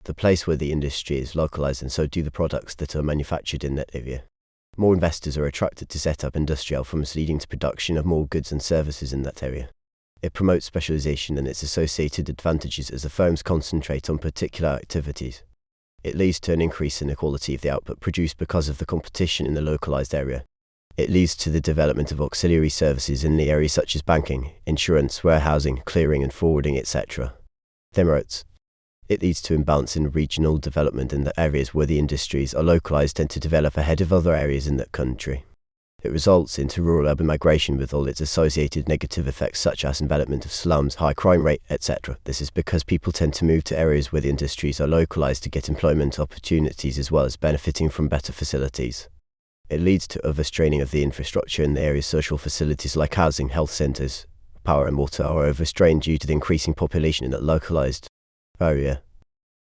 [SPEAKER 1] The place where the industry is localized, and so do the products that are manufactured in that area. More investors are attracted to set up industrial firms, leading to production of more goods and services in that area. It promotes specialization and its associated advantages as the firms concentrate on particular activities. It leads to an increase in the quality of the output produced because of the competition in the localized area. It leads to the development of auxiliary services in the area, such as banking, insurance, warehousing, clearing and forwarding, etc. Demerits. It leads to imbalance in regional development in the areas where the industries are localized tend to develop ahead of other areas in that country. It results into rural-urban migration with all its associated negative effects, such as envelopment of slums, high crime rate, etc. This is because people tend to move to areas where the industries are localized to get employment opportunities as well as benefiting from better facilities. It leads to overstraining of the infrastructure in the area's social facilities like housing, health centers, power and water are overstrained due to the increasing population in that localized area.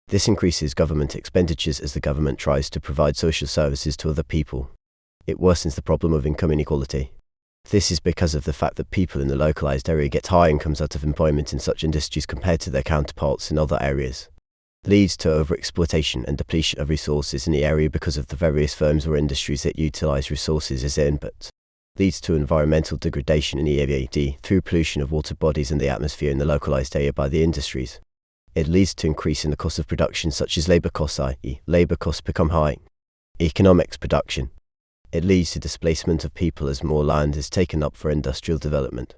[SPEAKER 1] This increases government expenditures as the government tries to provide social services to other people. It worsens the problem of income inequality. This is because of the fact that people in the localized area get high incomes out of employment in such industries compared to their counterparts in other areas. Leads to overexploitation and depletion of resources in the area because of the various firms or industries that utilize resources as inputs. Leads to environmental degradation in the area through pollution of water bodies and the atmosphere in the localized area by the industries. It leads to increase in the cost of production, such as labor costs, i.e. labor costs become high. Economics production. It leads to displacement of people as more land is taken up for industrial development.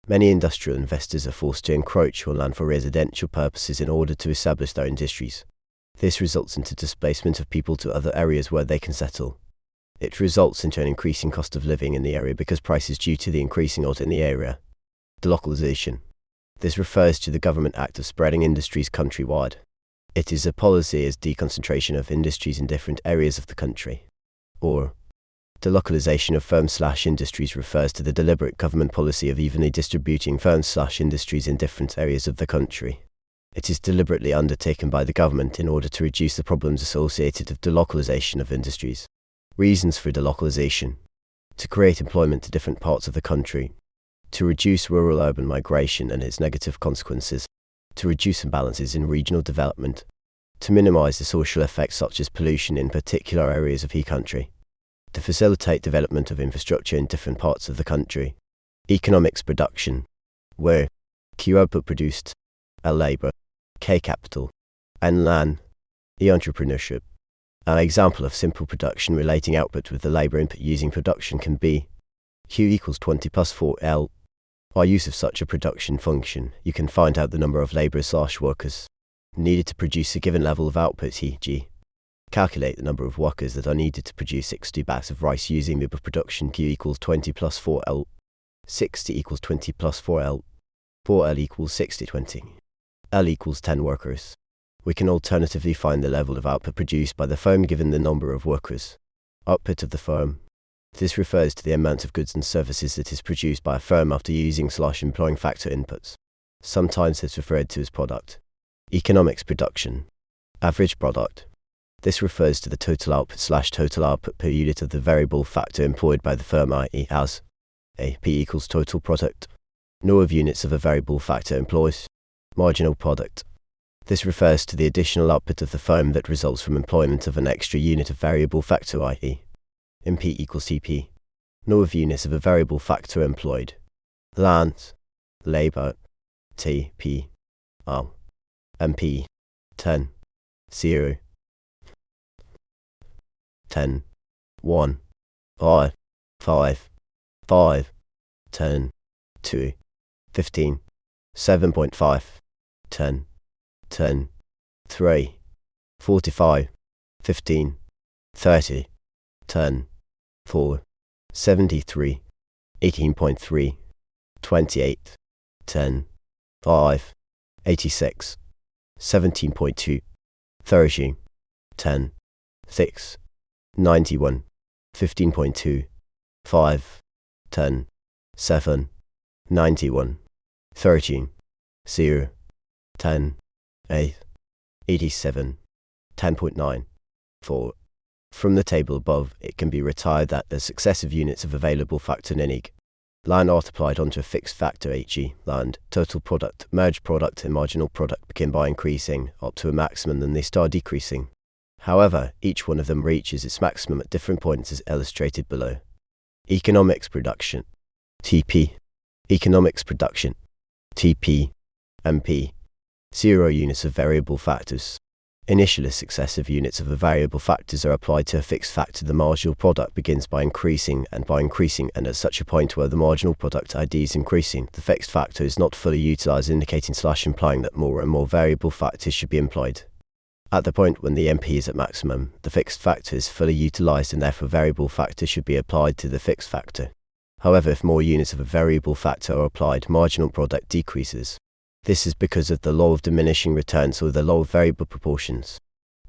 [SPEAKER 1] Many industrial investors are forced to encroach on land for residential purposes in order to establish their industries. This results into displacement of people to other areas where they can settle. It results into an increasing cost of living in the area because prices due to the increasing odds in the area. Delocalization. This refers to the government act of spreading industries countrywide. It is a policy as deconcentration of industries in different areas of the country. Or delocalization of firms/industries refers to the deliberate government policy of evenly distributing firms/industries in different areas of the country. It is deliberately undertaken by the government in order to reduce the problems associated with delocalization of industries. Reasons for delocalization: to create employment to different parts of the country, to reduce rural-urban migration and its negative consequences, to reduce imbalances in regional development, to minimize the social effects such as pollution in particular areas of the country, to facilitate development of infrastructure in different parts of the country. Economics production, where Q output produced, L labor, K capital, N land, E entrepreneurship. An example of simple production relating output with the labor input using production can be Q equals 20 plus 4L. By use of such a production function, you can find out the number of laborers/workers needed to produce a given level of output, e.g. calculate the number of workers that are needed to produce 60 bags of rice using the production Q equals 20 plus 4L. 60 equals 20 plus 4L. 4L equals 60 20. L equals 10 workers. We can alternatively find the level of output produced by the firm given the number of workers. Output of the firm. This refers to the amount of goods and services that is produced by a firm after using/employing factor inputs. Sometimes it's referred to as product. Economics production. Average product. This refers to the total output/total output per unit of the variable factor employed by the firm, i.e. as A P equals total product. No of units of a variable factor employs. Marginal product. This refers to the additional output of the firm that results from employment of an extra unit of variable factor, i.e. MP equals CP. No of units of a variable factor employed. Land, labor, TP, R, MP, 10, 0, 10, 1, R, 5, 5, 10, 2, 15, 7.5, 10, 10, 3, 45, 15, 30, 10, 4, 73, 18.3, 28, 10, 5, 86, 17.2, 30, 10, 6, 91, 15.2, 5, 10, 7, 91, 13, 0, 10, 8, 87, 10.9, 4. From the table above, it can be retired that the successive units of available factor NINIG line art applied onto a fixed factor HG land, total product, merged product and marginal product begin by increasing up to a maximum, then they start decreasing. However, each one of them reaches its maximum at different points as illustrated below. Economics production, TP, economics production, TP, MP, 0 units of variable factors. Initially, successive units of the variable factors are applied to a fixed factor. The marginal product begins by increasing and at such a point where the marginal product ID is increasing, the fixed factor is not fully utilized, indicating / implying that more and more variable factors should be employed. At the point when the MP is at maximum, the fixed factor is fully utilized and therefore variable factor should be applied to the fixed factor. However, if more units of a variable factor are applied, marginal product decreases. This is because of the law of diminishing returns, or the law of variable proportions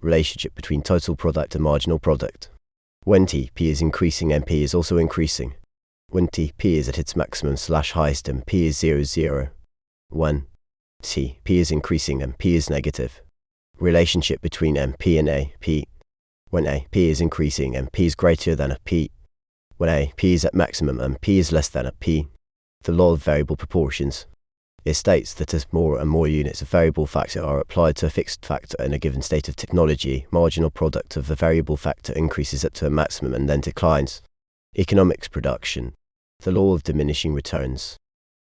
[SPEAKER 1] relationship between total product and marginal product. When TP is increasing, MP is also increasing. When TP is at its maximum / highest, MP is 0, 0. When TP is increasing, MP is negative. Relationship between MP and AP. When AP is increasing, MP is greater than AP. When AP is at maximum, MP is less than AP. The law of variable proportions. It states that as more and more units of variable factor are applied to a fixed factor in a given state of technology, marginal product of the variable factor increases up to a maximum and then declines. Economics production. The law of diminishing returns.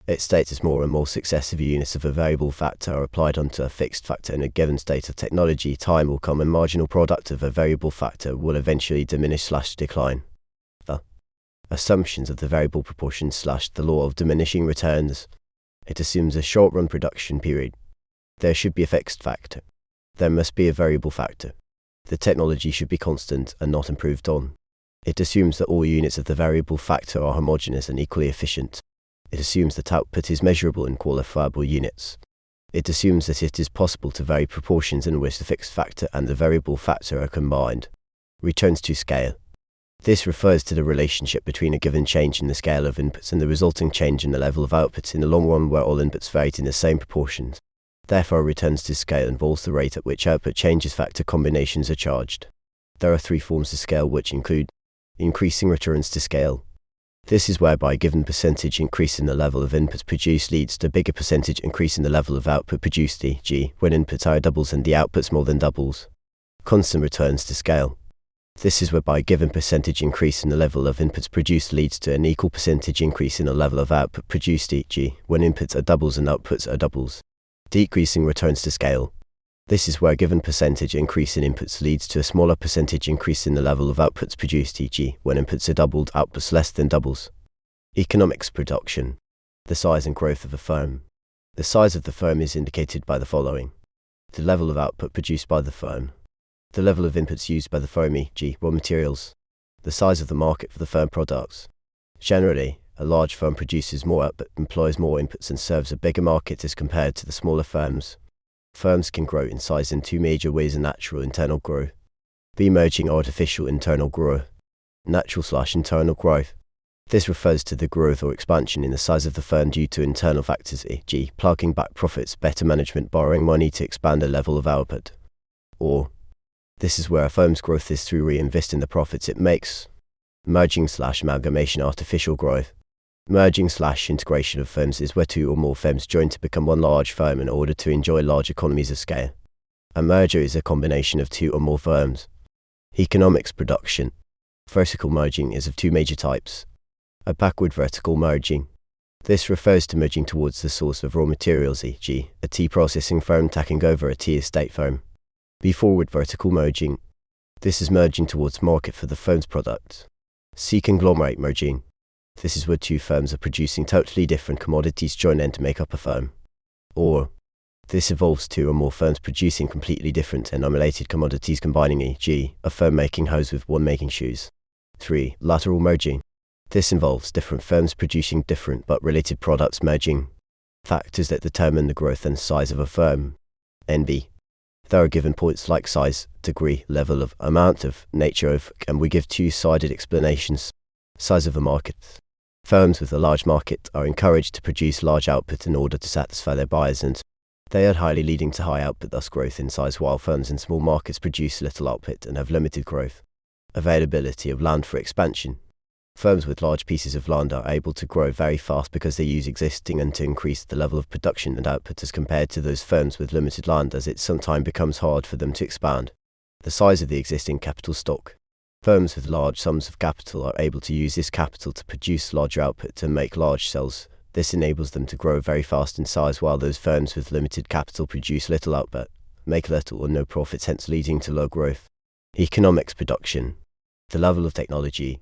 [SPEAKER 1] It states as more and more successive units of a variable factor are applied onto a fixed factor in a given state of technology, time will come when marginal product of a variable factor will eventually diminish / decline. The assumptions of the variable proportions / the law of diminishing returns. It assumes a short-run production period. There should be a fixed factor. There must be a variable factor. The technology should be constant and not improved on. It assumes that all units of the variable factor are homogeneous and equally efficient. It assumes that output is measurable in quantifiable units. It assumes that it is possible to vary proportions in which the fixed factor and the variable factor are combined. Returns to scale. This refers to the relationship between a given change in the scale of inputs and the resulting change in the level of outputs in the long run, where all inputs varied in the same proportions. Therefore, returns to scale involves the rate at which output changes factor combinations are charged. There are 3 forms of scale which include increasing returns to scale. This is whereby a given percentage increase in the level of inputs produced leads to a bigger percentage increase in the level of output produced, e.g. when inputs are doubles and the outputs more than doubles. Constant returns to scale. This is whereby a given percentage increase in the level of inputs produced leads to an equal percentage increase in the level of output produced, e.g. when inputs are doubles and outputs are doubles. Decreasing returns to scale. This is where a given percentage increase in inputs leads to a smaller percentage increase in the level of outputs produced, e.g. when inputs are doubled, outputs less than doubles. Economics production. The size and growth of a firm. The size of the firm is indicated by the following. The level of output produced by the firm. The level of inputs used by the firm, e.g. raw materials. The size of the market for the firm products. Generally, a large firm produces more output, employs more inputs and serves a bigger market as compared to the smaller firms. Firms can grow in size in 2 major ways: natural internal growth, emerging artificial internal growth, natural/internal growth. This refers to the growth or expansion in the size of the firm due to internal factors, e.g. plugging back profits, better management, borrowing money to expand the level of output. Or, this is where a firm's growth is through reinvesting the profits it makes. Merging/amalgamation artificial growth. Merging/integration of firms is where 2 or more firms join to become one large firm in order to enjoy large economies of scale. A merger is a combination of 2 or more firms. Economics production. Vertical merging is of 2 major types. A backward vertical merging. This refers to merging towards the source of raw materials, e.g. a tea processing firm taking over a tea estate firm. Forward vertical merging. This is merging towards market for the firm's products. Conglomerate merging. This is where 2 firms are producing totally different commodities join in to make up a firm. Or, this involves 2 or more firms producing completely different and unrelated commodities combining, e.g. a firm making hose with one making shoes. 3. Lateral merging. This involves different firms producing different but related products merging. Factors that determine the growth and size of a firm. NB. There are given points like size, degree, level of, amount of, nature of, and we give two-sided explanations. Size of a market. Firms with a large market are encouraged to produce large output in order to satisfy their buyers, and they are highly leading to high output, thus growth in size, while firms in small markets produce little output and have limited growth. Availability of land for expansion. Firms with large pieces of land are able to grow very fast because they use existing and to increase the level of production and output as compared to those firms with limited land, as it sometimes becomes hard for them to expand. The size of the existing capital stock. Firms with large sums of capital are able to use this capital to produce larger output and make large sales. This enables them to grow very fast in size, while those firms with limited capital produce little output, make little or no profits, hence leading to low growth. Economics production. The level of technology.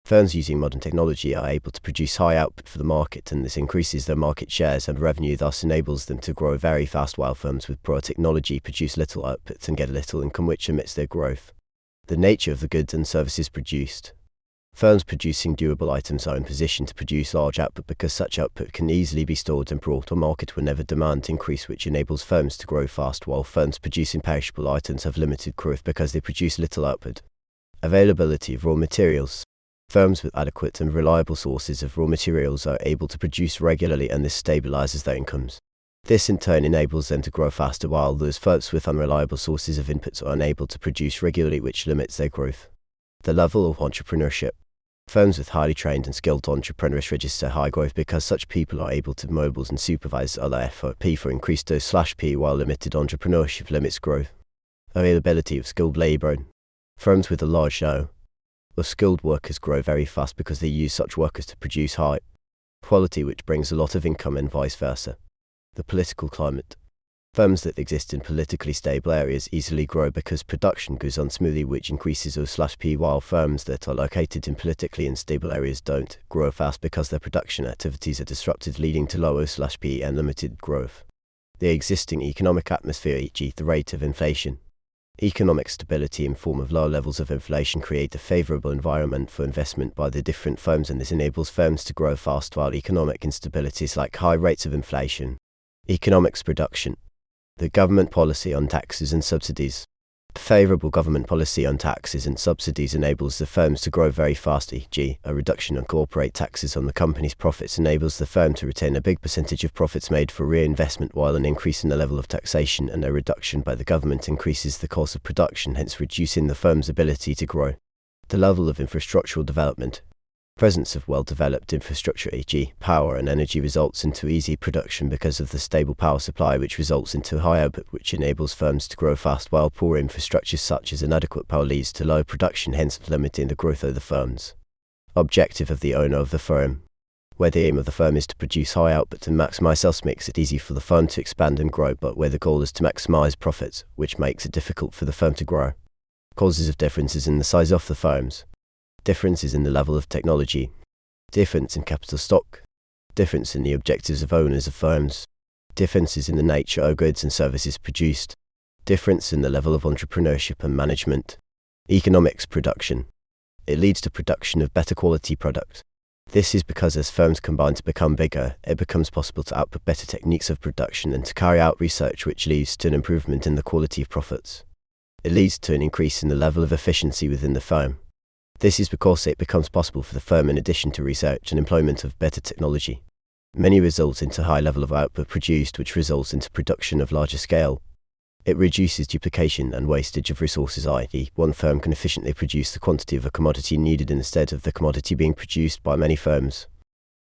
[SPEAKER 1] Firms using modern technology are able to produce high output for the market, and this increases their market shares and revenue, thus enables them to grow very fast, while firms with poor technology produce little output and get little income, which limits their growth. The nature of the goods and services produced. Firms producing durable items are in position to produce large output because such output can easily be stored and brought to market whenever demand increases, which enables firms to grow fast, while firms producing perishable items have limited growth because they produce little output. Availability of raw materials. Firms with adequate and reliable sources of raw materials are able to produce regularly, and this stabilizes their incomes. This in turn enables them to grow faster, while those firms with unreliable sources of inputs are unable to produce regularly, which limits their growth. The level of entrepreneurship. Firms with highly trained and skilled entrepreneurs register high growth because such people are able to mobilize and supervise other FOP for increased dose/P, while limited entrepreneurship limits growth. Availability of skilled labor. Firms with a large O of skilled workers grow very fast because they use such workers to produce high quality, which brings a lot of income, and vice versa. The political climate. Firms that exist in politically stable areas easily grow because production goes on smoothly, which increases O/P, while firms that are located in politically unstable areas don't grow fast because their production activities are disrupted, leading to low O/P and limited growth. The existing economic atmosphere, e.g. the rate of inflation. Economic stability in form of low levels of inflation create a favorable environment for investment by the different firms, and this enables firms to grow fast, while economic instabilities like high rates of inflation. Economics production. The government policy on taxes and subsidies. Favorable government policy on taxes and subsidies enables the firms to grow very fast, e.g. a reduction on corporate taxes on the company's profits enables the firm to retain a big percentage of profits made for reinvestment, while an increase in the level of taxation and a reduction by the government increases the cost of production, hence reducing the firm's ability to grow. The level of infrastructural development. Presence of well-developed infrastructure, e.g. power and energy, results into easy production because of the stable power supply, which results into high output, which enables firms to grow fast, while poor infrastructure such as inadequate power leads to low production, hence limiting the growth of the firms. Objective of the owner of the firm. Where the aim of the firm is to produce high output and maximize sales, makes it easy for the firm to expand and grow, but where the goal is to maximize profits, which makes it difficult for the firm to grow. Causes of differences in the size of the firms. Differences in the level of technology. Difference in capital stock. Difference in the objectives of owners of firms. Differences in the nature of goods and services produced. Difference in the level of entrepreneurship and management. Economics production. It leads to production of better quality product. This is because as firms combine to become bigger, it becomes possible to output better techniques of production and to carry out research, which leads to an improvement in the quality of profits. It leads to an increase in the level of efficiency within the firm. This is because it becomes possible for the firm, in addition to research and employment of better technology. Many result into high level of output produced, which results into production of larger scale. It reduces duplication and wastage of resources, i.e. one firm can efficiently produce the quantity of a commodity needed instead of the commodity being produced by many firms.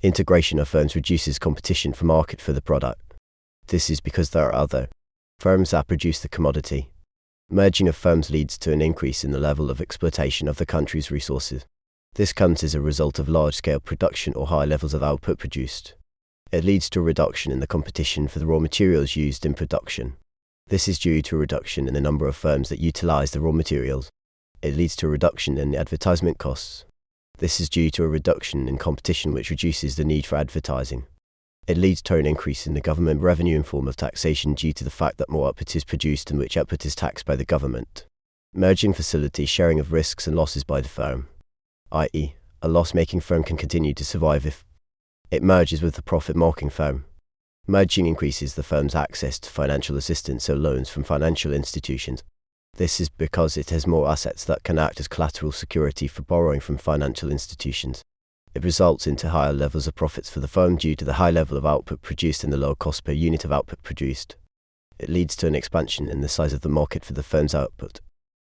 [SPEAKER 1] Integration of firms reduces competition for market for the product. This is because there are other firms that produce the commodity. Merging of firms leads to an increase in the level of exploitation of the country's resources. This comes as a result of large-scale production or high levels of output produced. It leads to a reduction in the competition for the raw materials used in production. This is due to a reduction in the number of firms that utilize the raw materials. It leads to a reduction in the advertisement costs. This is due to a reduction in competition, which reduces the need for advertising. It leads to an increase in the government revenue in form of taxation due to the fact that more output is produced and which output is taxed by the government. Merging facilitates sharing of risks and losses by the firm. i.e., a loss-making firm can continue to survive if it merges with a profit-making firm. Merging increases the firm's access to financial assistance or loans from financial institutions. This is because it has more assets that can act as collateral security for borrowing from financial institutions. It results into higher levels of profits for the firm due to the high level of output produced and the low cost per unit of output produced. It leads to an expansion in the size of the market for the firm's output.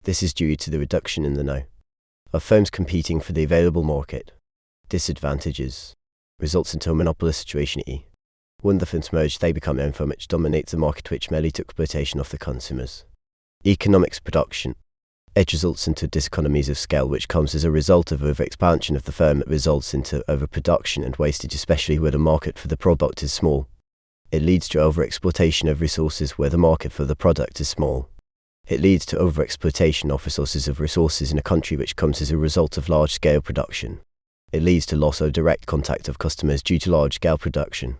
[SPEAKER 1] This is due to the reduction in the number of firms competing for the available market. Disadvantages results into a monopolist situation. When the firms merge, they become a firm which dominates the market, which may lead to exploitation of the consumers. Economics production. It results into diseconomies of scale, which comes as a result of over-expansion of the firm. It results into overproduction and wastage, especially where the market for the product is small. It leads to over-exploitation of resources where the market for the product is small. It leads to over-exploitation of resources in a country, which comes as a result of large-scale production. It leads to loss of direct contact of customers due to large-scale production.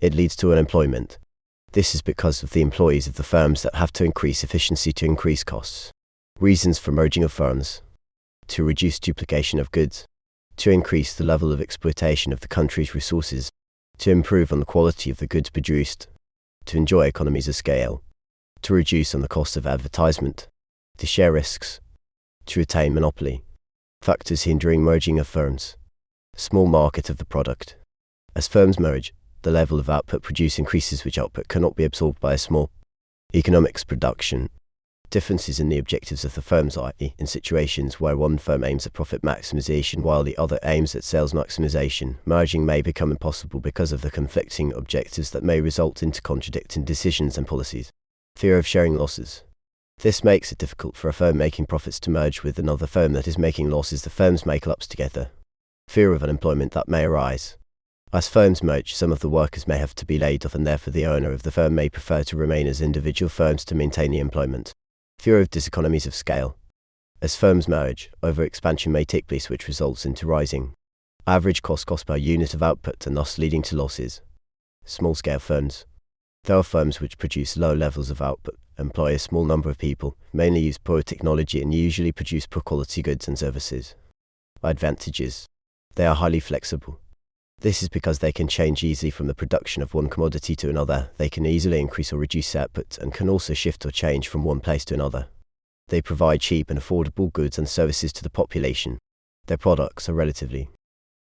[SPEAKER 1] It leads to unemployment. This is because of the employees of the firms that have to increase efficiency to increase costs. Reasons for merging of firms: to reduce duplication of goods, to increase the level of exploitation of the country's resources, to improve on the quality of the goods produced, to enjoy economies of scale, to reduce on the cost of advertisement, to share risks, to retain monopoly. Factors hindering merging of firms: small market of the product. As firms merge, the level of output produced increases, which output cannot be absorbed by a small. Economics production. Differences in the objectives of the firms, i.e., in situations where one firm aims at profit maximization while the other aims at sales maximization, merging may become impossible because of the conflicting objectives that may result into contradicting decisions and policies. Fear of sharing losses. This makes it difficult for a firm making profits to merge with another firm that is making losses. The firms may collapse together. Fear of unemployment that may arise. As firms merge, some of the workers may have to be laid off, and therefore the owner of the firm may prefer to remain as individual firms to maintain the employment. Fear of diseconomies of scale. As firms merge, over-expansion may take place, which results into rising average cost per unit of output and thus leading to losses. Small-scale firms. There are firms which produce low levels of output, employ a small number of people, mainly use poor technology, and usually produce poor quality goods and services. Advantages: they are highly flexible. This is because they can change easily from the production of one commodity to another. They can easily increase or reduce output and can also shift or change from one place to another. They provide cheap and affordable goods and services to the population. Their products are relatively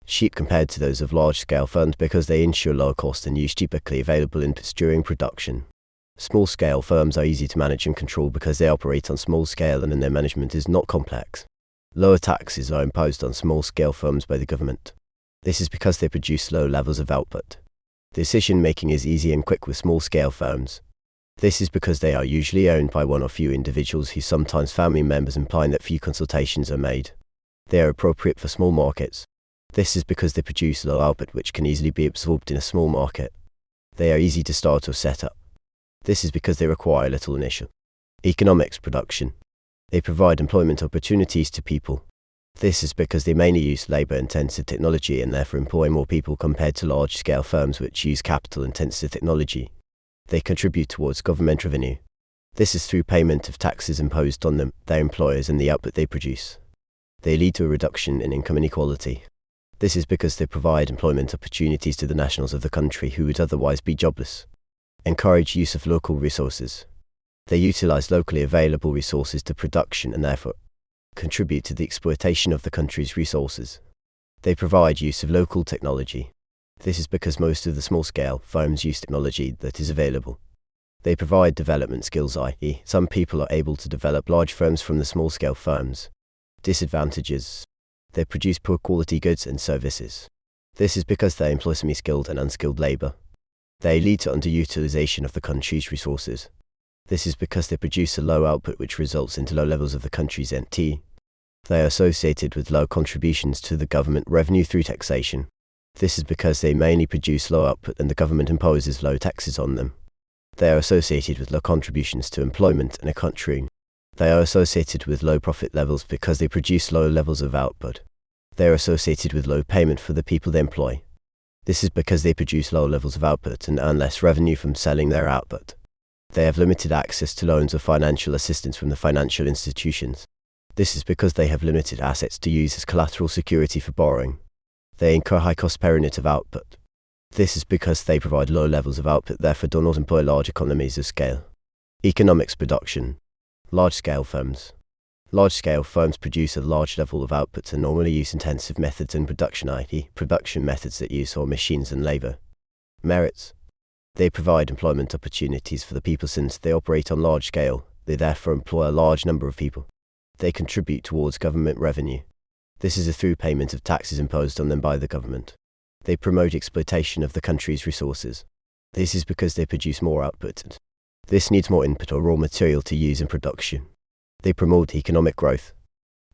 [SPEAKER 1] cheap compared to those of large-scale firms because they ensure low cost and use typically available inputs during production. Small-scale firms are easy to manage and control because they operate on small scale and their management is not complex. Lower taxes are imposed on small-scale firms by the government. This is because they produce low levels of output. Decision-making is easy and quick with small-scale firms. This is because they are usually owned by one or few individuals, who sometimes family members, implying that few consultations are made. They are appropriate for small markets. This is because they produce low output which can easily be absorbed in a small market. They are easy to start or set up. This is because they require little initial economics production. They provide employment opportunities to people. This is because they mainly use labor-intensive technology and therefore employ more people compared to large-scale firms which use capital-intensive technology. They contribute towards government revenue. This is through payment of taxes imposed on them, their employers, and the output they produce. They lead to a reduction in income inequality. This is because they provide employment opportunities to the nationals of the country who would otherwise be jobless. Encourage use of local resources. They utilize locally available resources to production and therefore contribute to the exploitation of the country's resources. They provide use of local technology. This is because most of the small-scale firms use technology that is available. They provide development skills, i.e., some people are able to develop large firms from the small-scale firms. Disadvantages: they produce poor quality goods and services. This is because they employ semi-skilled and unskilled labor. They lead to underutilization of the country's resources. This is because they produce a low output which results into low levels of the country's NT. They are associated with low contributions to the government revenue through taxation. This is because they mainly produce low output and the government imposes low taxes on them. They are associated with low contributions to employment in a country. They are associated with low profit levels because they produce low levels of output. They are associated with low payment for the people they employ. This is because they produce low levels of output and earn less revenue from selling their output. They have limited access to loans or financial assistance from the financial institutions. This is because they have limited assets to use as collateral security for borrowing. They incur high cost per unit of output. This is because they provide low levels of output, therefore do not employ large economies of scale. Economics production. Large-scale firms. Large-scale firms produce a large level of output and normally use intensive methods in production, i.e. production methods that use all machines and labor. Merits. They provide employment opportunities for the people since they operate on large scale. They therefore employ a large number of people. They contribute towards government revenue. This is through payment of taxes imposed on them by the government. They promote exploitation of the country's resources. This is because they produce more output. This needs more input or raw material to use in production. They promote economic growth.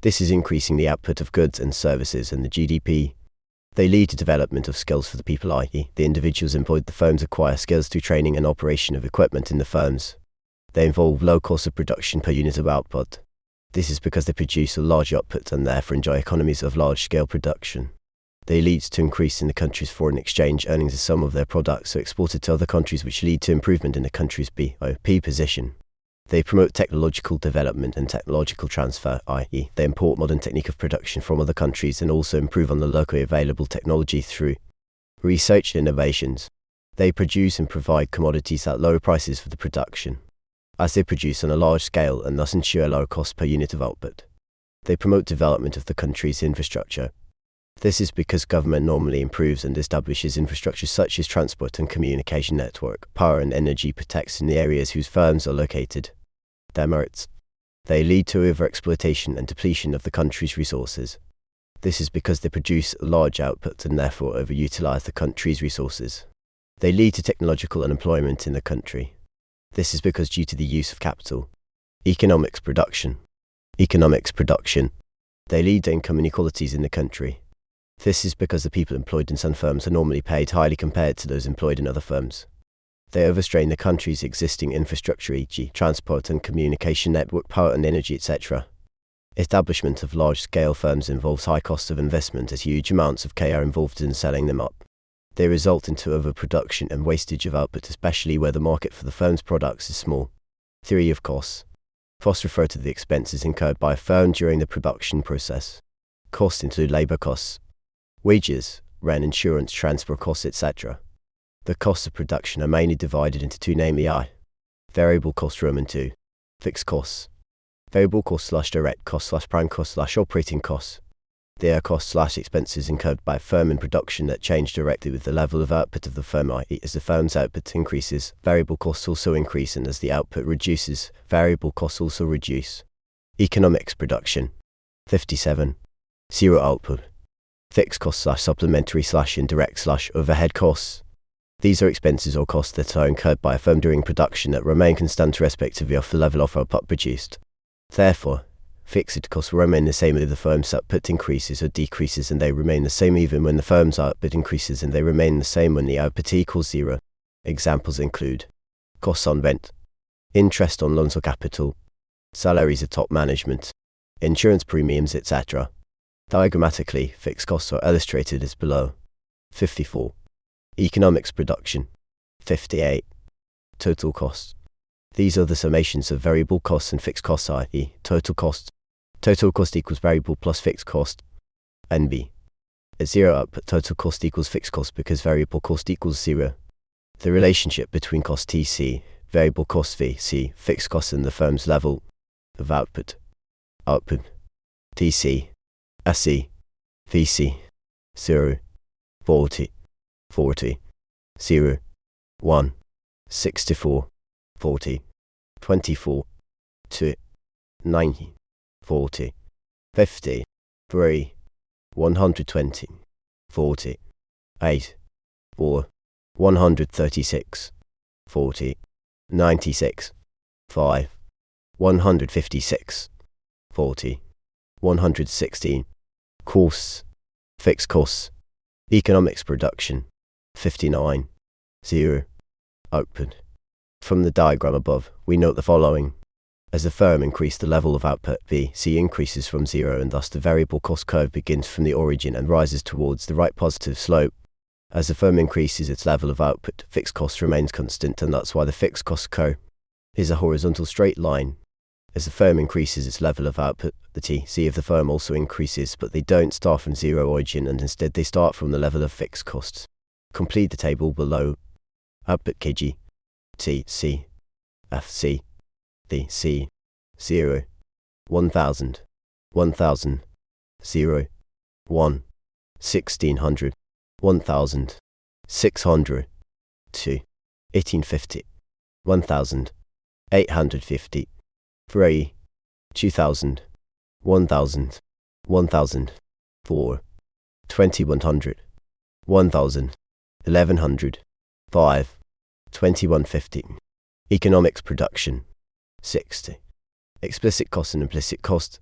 [SPEAKER 1] This is increasing the output of goods and services and the GDP. They lead to development of skills for the people, i.e. the individuals employed. The firms acquire skills through training and operation of equipment in the firms. They involve low cost of production per unit of output. This is because they produce a large output and therefore enjoy economies of large-scale production. They lead to increase in the country's foreign exchange earnings as some of their products are exported to other countries, which lead to improvement in the country's BOP position. They promote technological development and technological transfer, i.e. they import modern technique of production from other countries and also improve on the locally available technology through research and innovations. They produce and provide commodities at lower prices for the production, as they produce on a large scale and thus ensure lower cost per unit of output. They promote development of the country's infrastructure. This is because government normally improves and establishes infrastructure such as transport and communication network, power and energy protects in the areas whose firms are located. Their merits. They lead to overexploitation and depletion of the country's resources. This is because they produce large output and therefore overutilize the country's resources. They lead to technological unemployment in the country. This is because due to the use of capital. Economics production. Economics production. They lead to income inequalities in the country. This is because the people employed in some firms are normally paid highly compared to those employed in other firms. They overstrain the country's existing infrastructure, e.g. transport and communication network, power and energy, etc. Establishment of large-scale firms involves high costs of investment as huge amounts of cash are involved in selling them up. They result into overproduction and wastage of output, especially where the market for the firm's products is small. Theory of costs. Costs refer to the expenses incurred by a firm during the production process. Costs include labor costs, wages, rent, insurance, transport costs, etc. The costs of production are mainly divided into two, namely I. Variable cost Roman II. Fixed costs. Variable costs / direct costs / prime costs / operating costs. They are costs / expenses incurred by a firm in production that change directly with the level of output of the firm, i.e. as the firm's output increases, variable costs also increase, and as the output reduces, variable costs also reduce. Economics production. 57. Zero output. Fixed costs / supplementary / indirect / overhead costs. These are expenses or costs that are incurred by a firm during production that remain constant respectively of the level of output produced. Therefore, fixed costs remain the same if the firm's output increases or decreases, and they remain the same even when the firm's output increases, and they remain the same when the output equals zero. Examples include costs on rent, interest on loans or capital, salaries of top management, insurance premiums, etc. Diagrammatically, fixed costs are illustrated as below. 54. Economics production. 58. Total costs. These are the summations of variable costs and fixed costs, i.e. total cost. Total cost equals variable plus fixed cost. NB. At zero output, total cost equals fixed cost because variable cost equals zero. The relationship between cost TC, variable cost VC, fixed cost, and the firm's level of output. Output. TC. SC. VC. 0. 40. 40. 0. 1. 64. 40. 24. 2. 90. 40. 50. 3. 120. 40. 8. 4. 136. 40. 96. 5. 156. 40. 116. Costs. Fixed costs. Economics production. 59. 0. Output. From the diagram above, we note the following. As the firm increased the level of output, VC increases from 0, and thus the variable cost curve begins from the origin and rises towards the right positive slope. As the firm increases its level of output, fixed cost remains constant, and that's why the fixed cost curve is a horizontal straight line. As the firm increases its level of output, the TC of the firm also increases, but they don't start from zero origin and instead they start from the level of fixed costs. Complete the table below. Output kg, TC, FC, the C, 0, 1000, 1000, 0, 1, 1600, 1000, 600, 2, 1850, 1000, 850, 3, 2000, 1000, 1000, 4, 2100, 1000, 1100, 5, 2150. Economics production. 60. Explicit cost and implicit cost.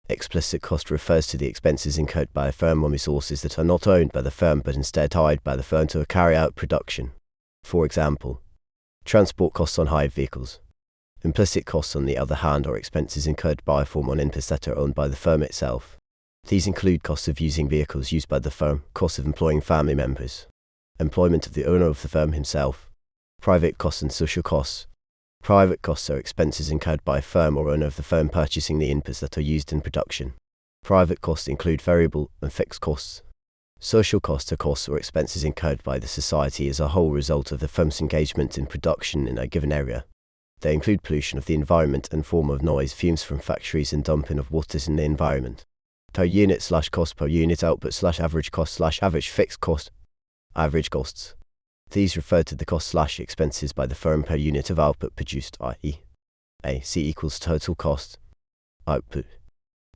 [SPEAKER 1] Explicit cost refers to the expenses incurred by a firm on resources that are not owned by the firm but instead hired by the firm to carry out production. For example, transport costs on hired vehicles. Implicit costs, on the other hand, are expenses incurred by a firm on inputs that are owned by the firm itself. These include costs of using vehicles used by the firm, costs of employing family members, employment of the owner of the firm himself, private costs and social costs. Private costs are expenses incurred by a firm or owner of the firm purchasing the inputs that are used in production. Private costs include variable and fixed costs. Social costs are costs or expenses incurred by the society as a whole result of the firm's engagement in production in a given area. They include pollution of the environment in form of noise, fumes from factories and dumping of waters in the environment. Per unit / cost per unit output / average cost / average fixed cost. Average costs. These refer to the costs / expenses by the firm per unit of output produced, i.e. AC equals total cost. Output.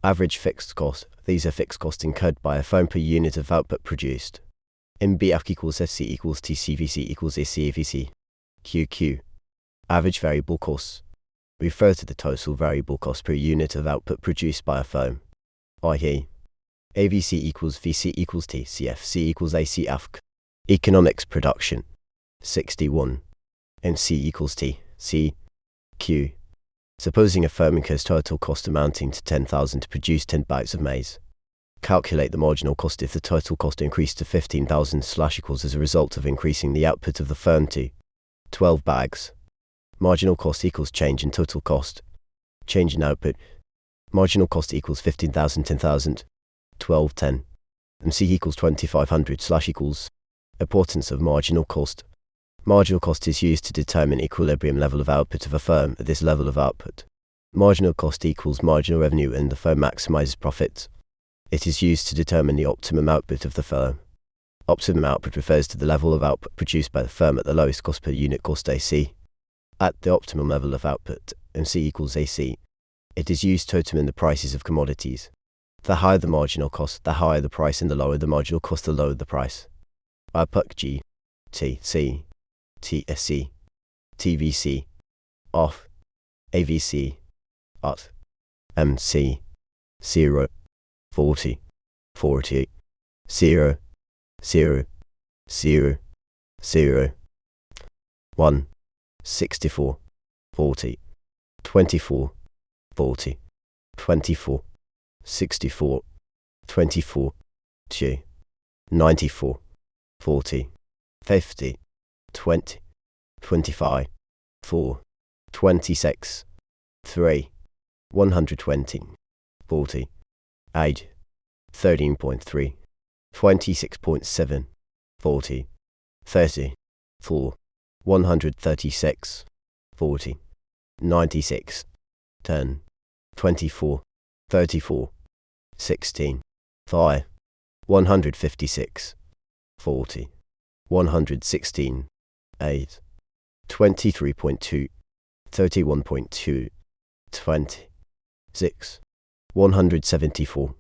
[SPEAKER 1] Average fixed cost. These are fixed costs incurred by a firm per unit of output produced. MBF equals FC equals TCVC equals ACAVC. QQ. Average variable costs. Refer to the total variable cost per unit of output produced by a firm, i.e. AVC equals VC equals TCFC equals ACF. Economics production. 61. MC equals T, C, Q. Supposing a firm incurs total cost amounting to 10,000 to produce 10 bags of maize. Calculate the marginal cost if the total cost increased to 15,000 / equals as a result of increasing the output of the firm to 12 bags. Marginal cost equals change in total cost. Change in output. Marginal cost equals 15,000, 10,000, 12, 10. MC equals 2,500 / equals. Importance of marginal cost. Marginal cost is used to determine equilibrium level of output of a firm at this level of output. Marginal cost equals marginal revenue and the firm maximizes profits. It is used to determine the optimum output of the firm. Optimum output refers to the level of output produced by the firm at the lowest cost per unit cost AC. At the optimum level of output, MC equals AC. It is used to determine the prices of commodities. The higher the marginal cost, the higher the price, and the lower the marginal cost, the lower the price. Output G, TC, TSC, TVC, OFF, AVC, UT, MC, 0, 40, 40, 0, 0, 0, 0, 1, 64, 40, 24, 40, 24, 64, 24, 2, 94, 40, 50, 20, 25, 4, 26, 3, 120, 40, 8, 13.3, 26.7, 40, 30, 4, 136, 40, 96, 10, 24, 34, 16, 5, 156, 40, 116, 8, 23.2, 31.2, 20, 6, 174,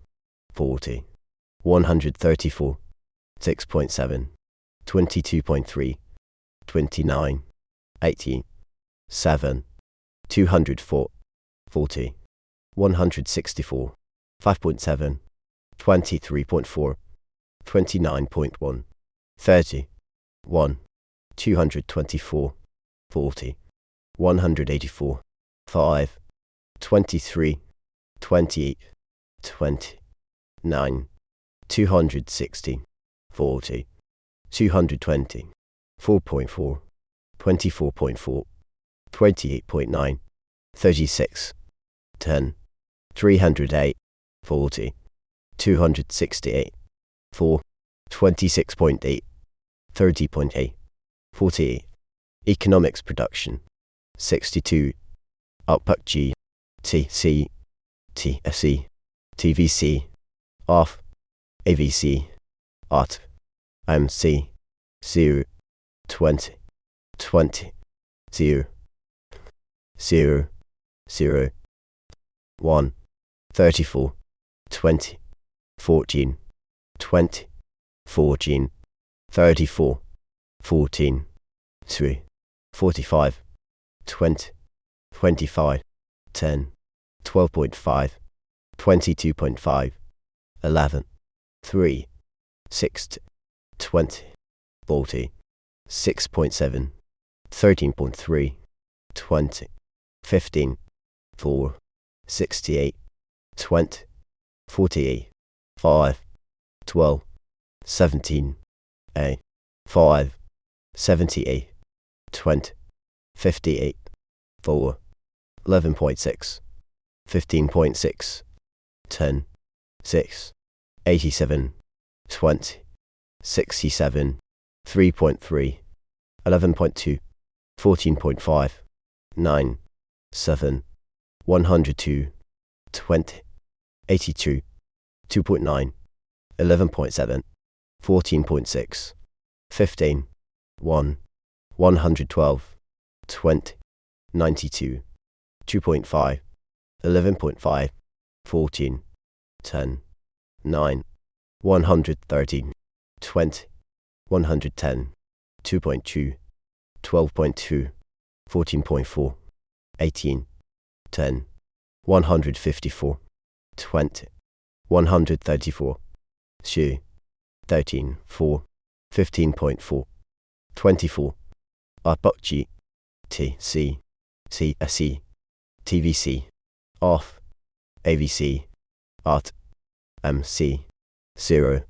[SPEAKER 1] 40, 134, 6.7, 22.3, 29, 18, 7, 204, 40, 164, 5.7, 23.4, 29.1, 30, 1, 224, 40, 184, 5, 23, 28, 20, 9, 260, 40, 220, 4.4, 24.4, 28.9, 36, 10, 308, 40, 268, 4, 26.8, 30.8, 48. Economics production. 62. Output G, T, C, T, SC, TVC, OFF, AVC, ART, MC, 0, 20, 20, 0, 0, 0, 1, 34, 20, 14, 20, 14, 34, 14, 3, 45, 20, 25, 10, 12.5, 22.5, 11, 3, 60, 20, 40, 6.7, 13.3, 20, 15, 4, 68, 20, 48, 5, 12, 17, 8, 5, 78, 20, 58, 4, 11.6, 15.6, 10, 6, 87, 20, 67, 3.3, 11.2, 14.5, 9, 7, 102, 20, 82, 2.9, 11.7, 14.6, 15, 1, 112, 20, 92, 2.5, 11.5, 14, 10, 9, 113, 20, 110, 2.2, 12.2, 14.4, 18, 10, 154, 20, 134, 2, 13, 4, 15.4, 24, output G, T, C, C, SE, TVC, OFF, AVC, ART, MC, 0,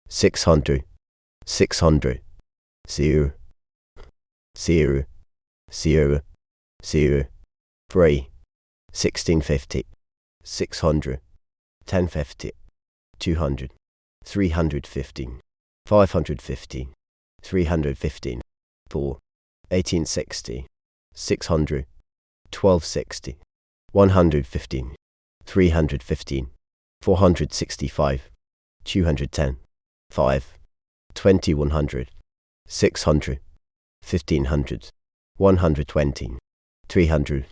[SPEAKER 1] 600, 600, 0, 0, 0, 0, 3, 1650, 600, 1050, 200, 315, 515, 315, 4, 1860, 600, 1260, 115, 315, 465, 210, 5, 2100, 600, 1500, 120, 300,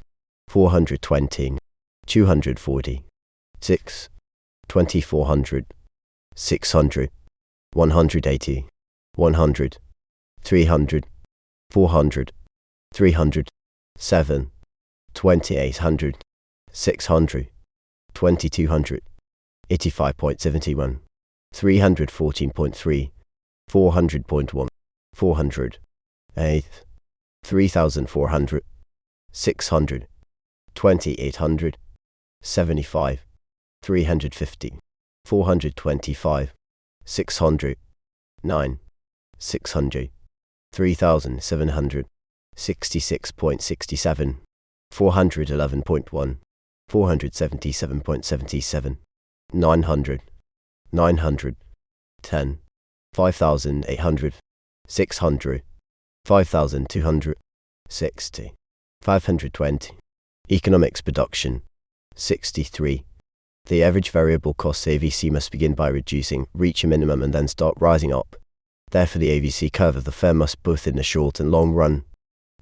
[SPEAKER 1] 420, 240, 6, 2400, 600, 180, 100, 300, 400, 300, 7, 2800, 600, 2200, 85.71, 314.3, 400.1, 400, 8, 3400, 600, 2800, 75, 350, 425, 600, 9, 600, 3700, 66.67, 411.1, 477.77, 900, 900, 10, 5800, 600, 5200, 60, 520. Economics production. 63. The average variable cost AVC must begin by reducing, reach a minimum and then start rising up. Therefore the AVC curve of the firm must both in the short and long run.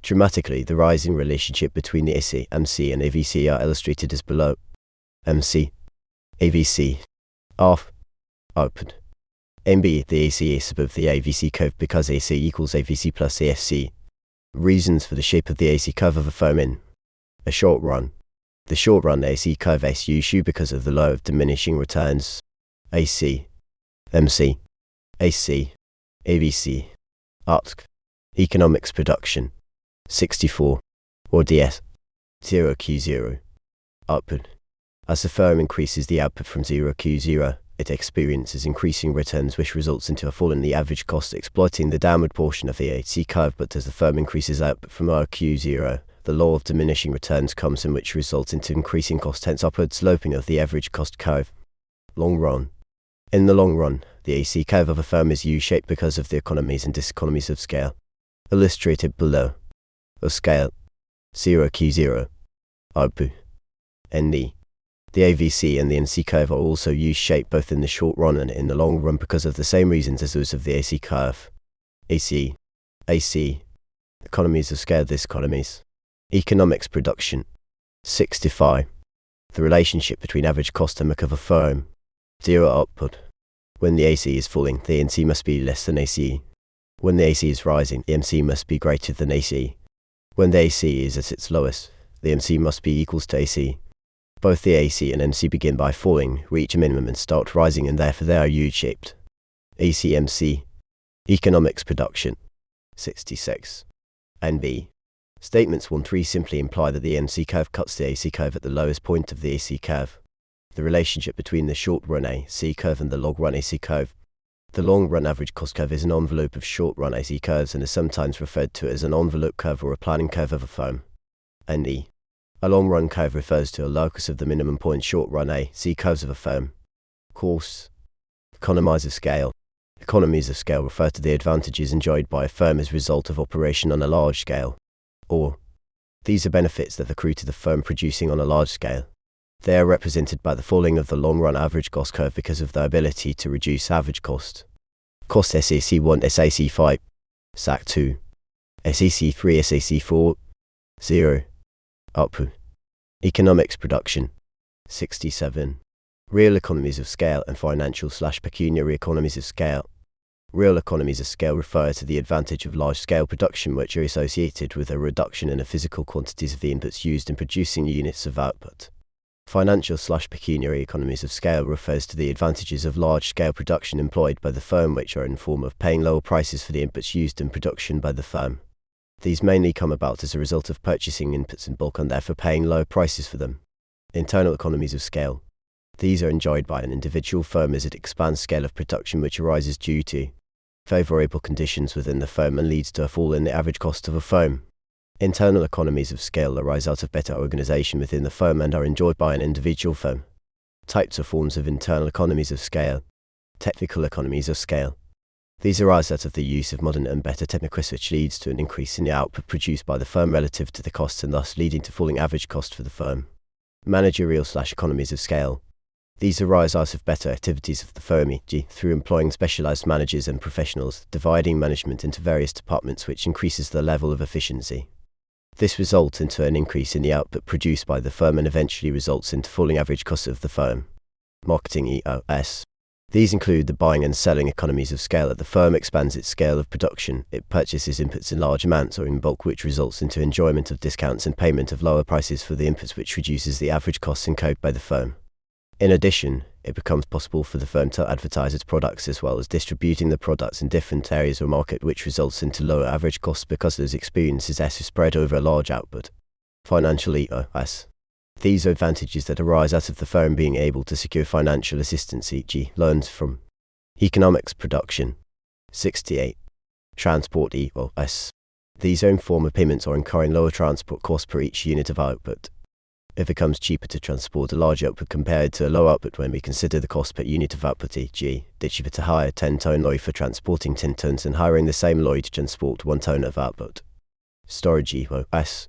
[SPEAKER 1] Dramatically, the rising relationship between the AC, MC and AVC are illustrated as below. MC, AVC, OFF, output. MB, the AC is above the AVC curve because AC equals AVC plus AFC. Reasons for the shape of the AC curve of a firm in a short run. The short run AC curve is usually because of the law of diminishing returns. AC, MC, AC, AVC, ART. Economics production. 64. Or DS. 0Q0. Output. As the firm increases the output from 0Q0, it experiences increasing returns which results into a fall in the average cost exploiting the downward portion of the AC curve, but as the firm increases output from RQ0, The law of diminishing returns comes in, which results into increasing cost, hence upward sloping of the average cost curve. Long run. In the long run, the AC curve of a firm is U-shaped because of the economies and diseconomies of scale. Illustrated below. Of scale 0Q0 output ND. The AVC and the NC curve are also U-shaped both in the short run and in the long run because of the same reasons as those of the AC curve. AC economies of scale, diseconomies. Economics production 65. The relationship between average cost and MAC of a firm. 0 output. When the AC is falling, the NC must be less than AC. When the AC is rising, the MC must be greater than AC. When the AC is at its lowest, the MC must be equals to AC. Both the AC and MC begin by falling, reach a minimum and start rising, and therefore they are U-shaped. ACMC economics production 66. NB. Statements 1-3 simply imply that the MC curve cuts the AC curve at the lowest point of the AC curve. The relationship between the short-run AC curve and the long-run AC curve. The long-run average cost curve is an envelope of short-run AC curves and is sometimes referred to as an envelope curve or a planning curve of a firm. NE. A long-run curve refers to a locus of the minimum point short-run AC curves of a firm. Course. Economies of scale. Economies of scale refer to the advantages enjoyed by a firm as a result of operation on a large scale. Or, these are benefits that accrue to the firm producing on a large scale. They are represented by the falling of the long-run average cost curve because of their ability to reduce average cost. Cost SAC1, SAC5, SAC2, SAC3, SAC4, 0. Output. Economics production 67. Real economies of scale and financial/pecuniary economies of scale. Real economies of scale refer to the advantage of large-scale production which are associated with a reduction in the physical quantities of the inputs used in producing units of output. Financial/pecuniary economies of scale refers to the advantages of large-scale production employed by the firm which are in the form of paying lower prices for the inputs used in production by the firm. These mainly come about as a result of purchasing inputs in bulk and therefore paying lower prices for them. Internal economies of scale. These are enjoyed by an individual firm as it expands scale of production, which arises due to favorable conditions within the firm and leads to a fall in the average cost of a firm. Internal economies of scale arise out of better organization within the firm and are enjoyed by an individual firm. Types or forms of internal economies of scale. Technical economies of scale. These arise out of the use of modern and better techniques, which leads to an increase in the output produced by the firm relative to the costs and thus leading to falling average cost for the firm. Managerial/economies of scale. These arise out of better activities of the firm, e.g. through employing specialized managers and professionals, dividing management into various departments, which increases the level of efficiency. This results into an increase in the output produced by the firm and eventually results into falling average costs of the firm. Marketing EOS. These include the buying and selling economies of scale that the firm expands its scale of production, it purchases inputs in large amounts or in bulk, which results into enjoyment of discounts and payment of lower prices for the inputs, which reduces the average costs incurred by the firm. In addition, it becomes possible for the firm to advertise its products as well as distributing the products in different areas of market, which results into lower average costs because those experiences are spread over a large output. Financial EOS. These are advantages that arise out of the firm being able to secure financial assistance, e.g. loans from economics production. 68. Transport EOS. These are in form of payments or incurring lower transport costs per each unit of output. It becomes cheaper to transport a large output compared to a low output when we consider the cost per unit of output, e.g. it is cheaper to hire a 10-ton lorry for transporting 10 tons than hiring the same lorry to transport 1 ton of output. Storage EOS.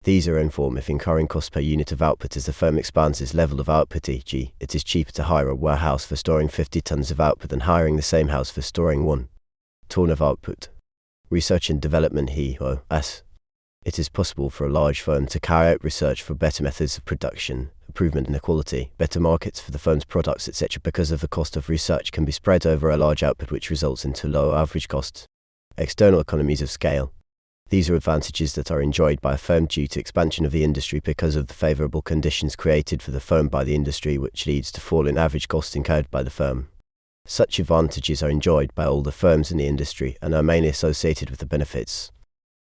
[SPEAKER 1] These are in form of incurring cost per unit of output as the firm expands its level of output, e.g. it is cheaper to hire a warehouse for storing 50 tons of output than hiring the same house for storing 1 ton of output. Research and development EOS. It is possible for a large firm to carry out research for better methods of production, improvement in the quality, better markets for the firm's products, etc. because of the cost of research can be spread over a large output, which results into lower average costs. External economies of scale. These are advantages that are enjoyed by a firm due to expansion of the industry because of the favorable conditions created for the firm by the industry, which leads to fall in average costs incurred by the firm. Such advantages are enjoyed by all the firms in the industry and are mainly associated with the benefits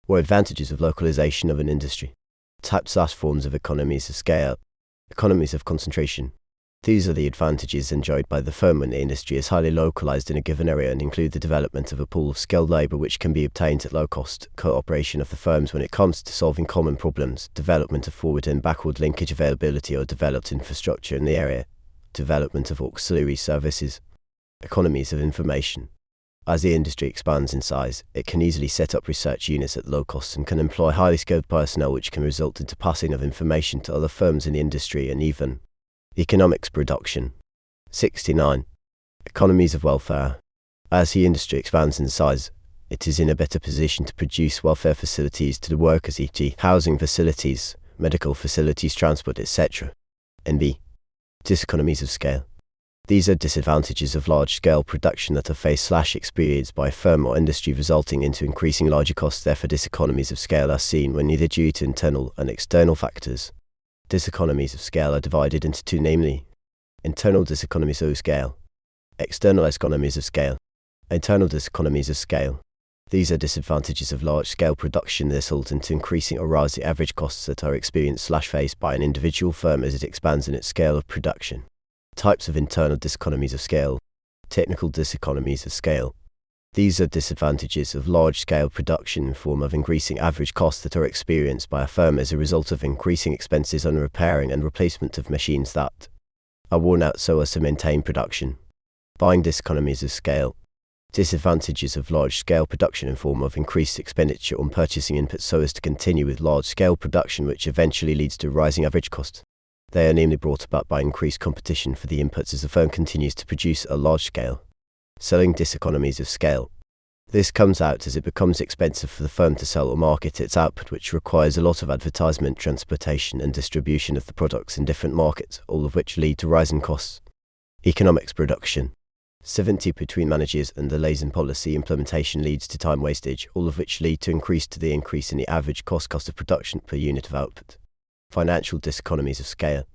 [SPEAKER 1] or advantages of localization of an industry. Types/forms of economies of scale. Economies of concentration. These are the advantages enjoyed by the firm when the industry is highly localized in a given area and include the development of a pool of skilled labor which can be obtained at low cost, cooperation of the firms when it comes to solving common problems, development of forward and backward linkage availability or developed infrastructure in the area, development of auxiliary services, economies of information. As the industry expands in size, it can easily set up research units at low cost and can employ highly skilled personnel which can result into passing of information to other firms in the industry and even economics production. 69. Economies of welfare. As the industry expands in size, it is in a better position to produce welfare facilities to the workers, e.g. housing facilities, medical facilities, transport, etc. And b. Diseconomies of scale. These are disadvantages of large-scale production that are faced/experienced by a firm or industry, resulting into increasing larger costs. Therefore, diseconomies of scale are seen when neither due to internal and external factors. Diseconomies of scale are divided into two, namely, internal diseconomies of scale, external economies of scale. Internal diseconomies of scale. These are disadvantages of large-scale production that result into increasing or rising average costs that are experienced/faced by an individual firm as it expands in its scale of production. Types of internal diseconomies of scale. Technical diseconomies of scale. These are disadvantages of large-scale production in form of increasing average costs that are experienced by a firm as a result of increasing expenses on repairing and replacement of machines that are worn out so as to maintain production. Buying diseconomies of scale. Disadvantages of large-scale production in form of increased expenditure on purchasing inputs so as to continue with large-scale production, which eventually leads to rising average cost. They are namely brought about by increased competition for the inputs as the firm continues to produce at a large scale. Selling diseconomies of scale. This comes out as it becomes expensive for the firm to sell or market its output, which requires a lot of advertisement, transportation and distribution of the products in different markets, all of which lead to rising costs. Economics production. 70. Between managers and delays in policy implementation leads to time wastage, all of which lead to increase in the average cost of production per unit of output. Financial diseconomies of scale.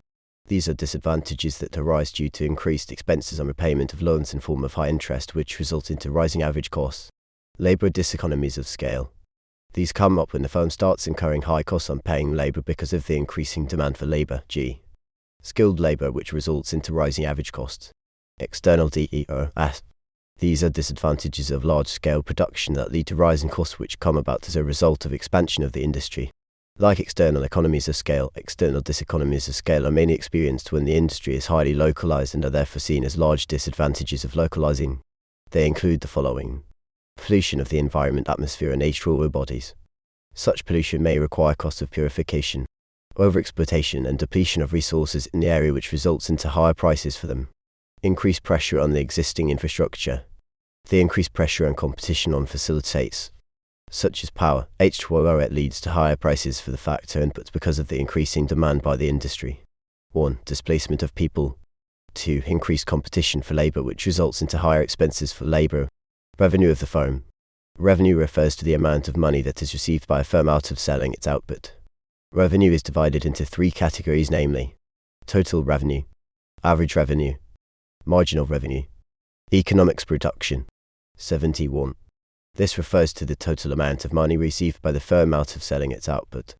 [SPEAKER 1] These are disadvantages that arise due to increased expenses on repayment of loans in form of high interest, which result into rising average costs. Labor diseconomies of scale. These come up when the firm starts incurring high costs on paying labor because of the increasing demand for labor, g. Skilled labor, which results into rising average costs. External DEOS. These are disadvantages of large-scale production that lead to rising costs which come about as a result of expansion of the industry. Like external economies of scale, external diseconomies of scale are mainly experienced when the industry is highly localized and are therefore seen as large disadvantages of localizing. They include the following. Pollution of the environment, atmosphere and natural bodies. Such pollution may require costs of purification, overexploitation and depletion of resources in the area, which results into higher prices for them. Increased pressure on the existing infrastructure. The increased pressure and competition on facilities, such as power, H2O, it leads to higher prices for the factor inputs because of the increasing demand by the industry. 1. Displacement of people. 2. Increased competition for labor, which results into higher expenses for labor. Revenue of the firm. Revenue refers to the amount of money that is received by a firm out of selling its output. Revenue is divided into three categories, namely, total revenue, average revenue, marginal revenue. Economics production. 71. This refers to the total amount of money received by the firm out of selling its output.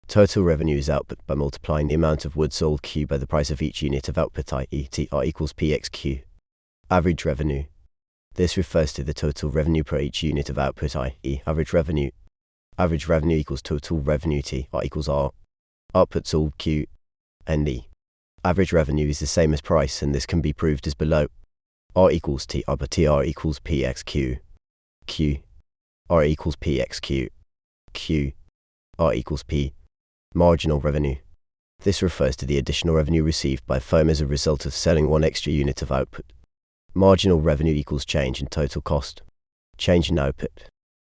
[SPEAKER 1] Total revenue is output by multiplying the amount of wood sold Q by the price of each unit of output, i.e. TR equals PXQ. Average revenue. This refers to the total revenue per each unit of output, i.e. average revenue. Average revenue equals total revenue TR equals R. Output sold Q and E. Average revenue is the same as price, and this can be proved as below. R equals TR, but TR equals PXQ. Q. R equals PXQ. Q. R equals P. Marginal revenue. This refers to the additional revenue received by a firm as a result of selling one extra unit of output. Marginal revenue equals change in total cost. Change in output.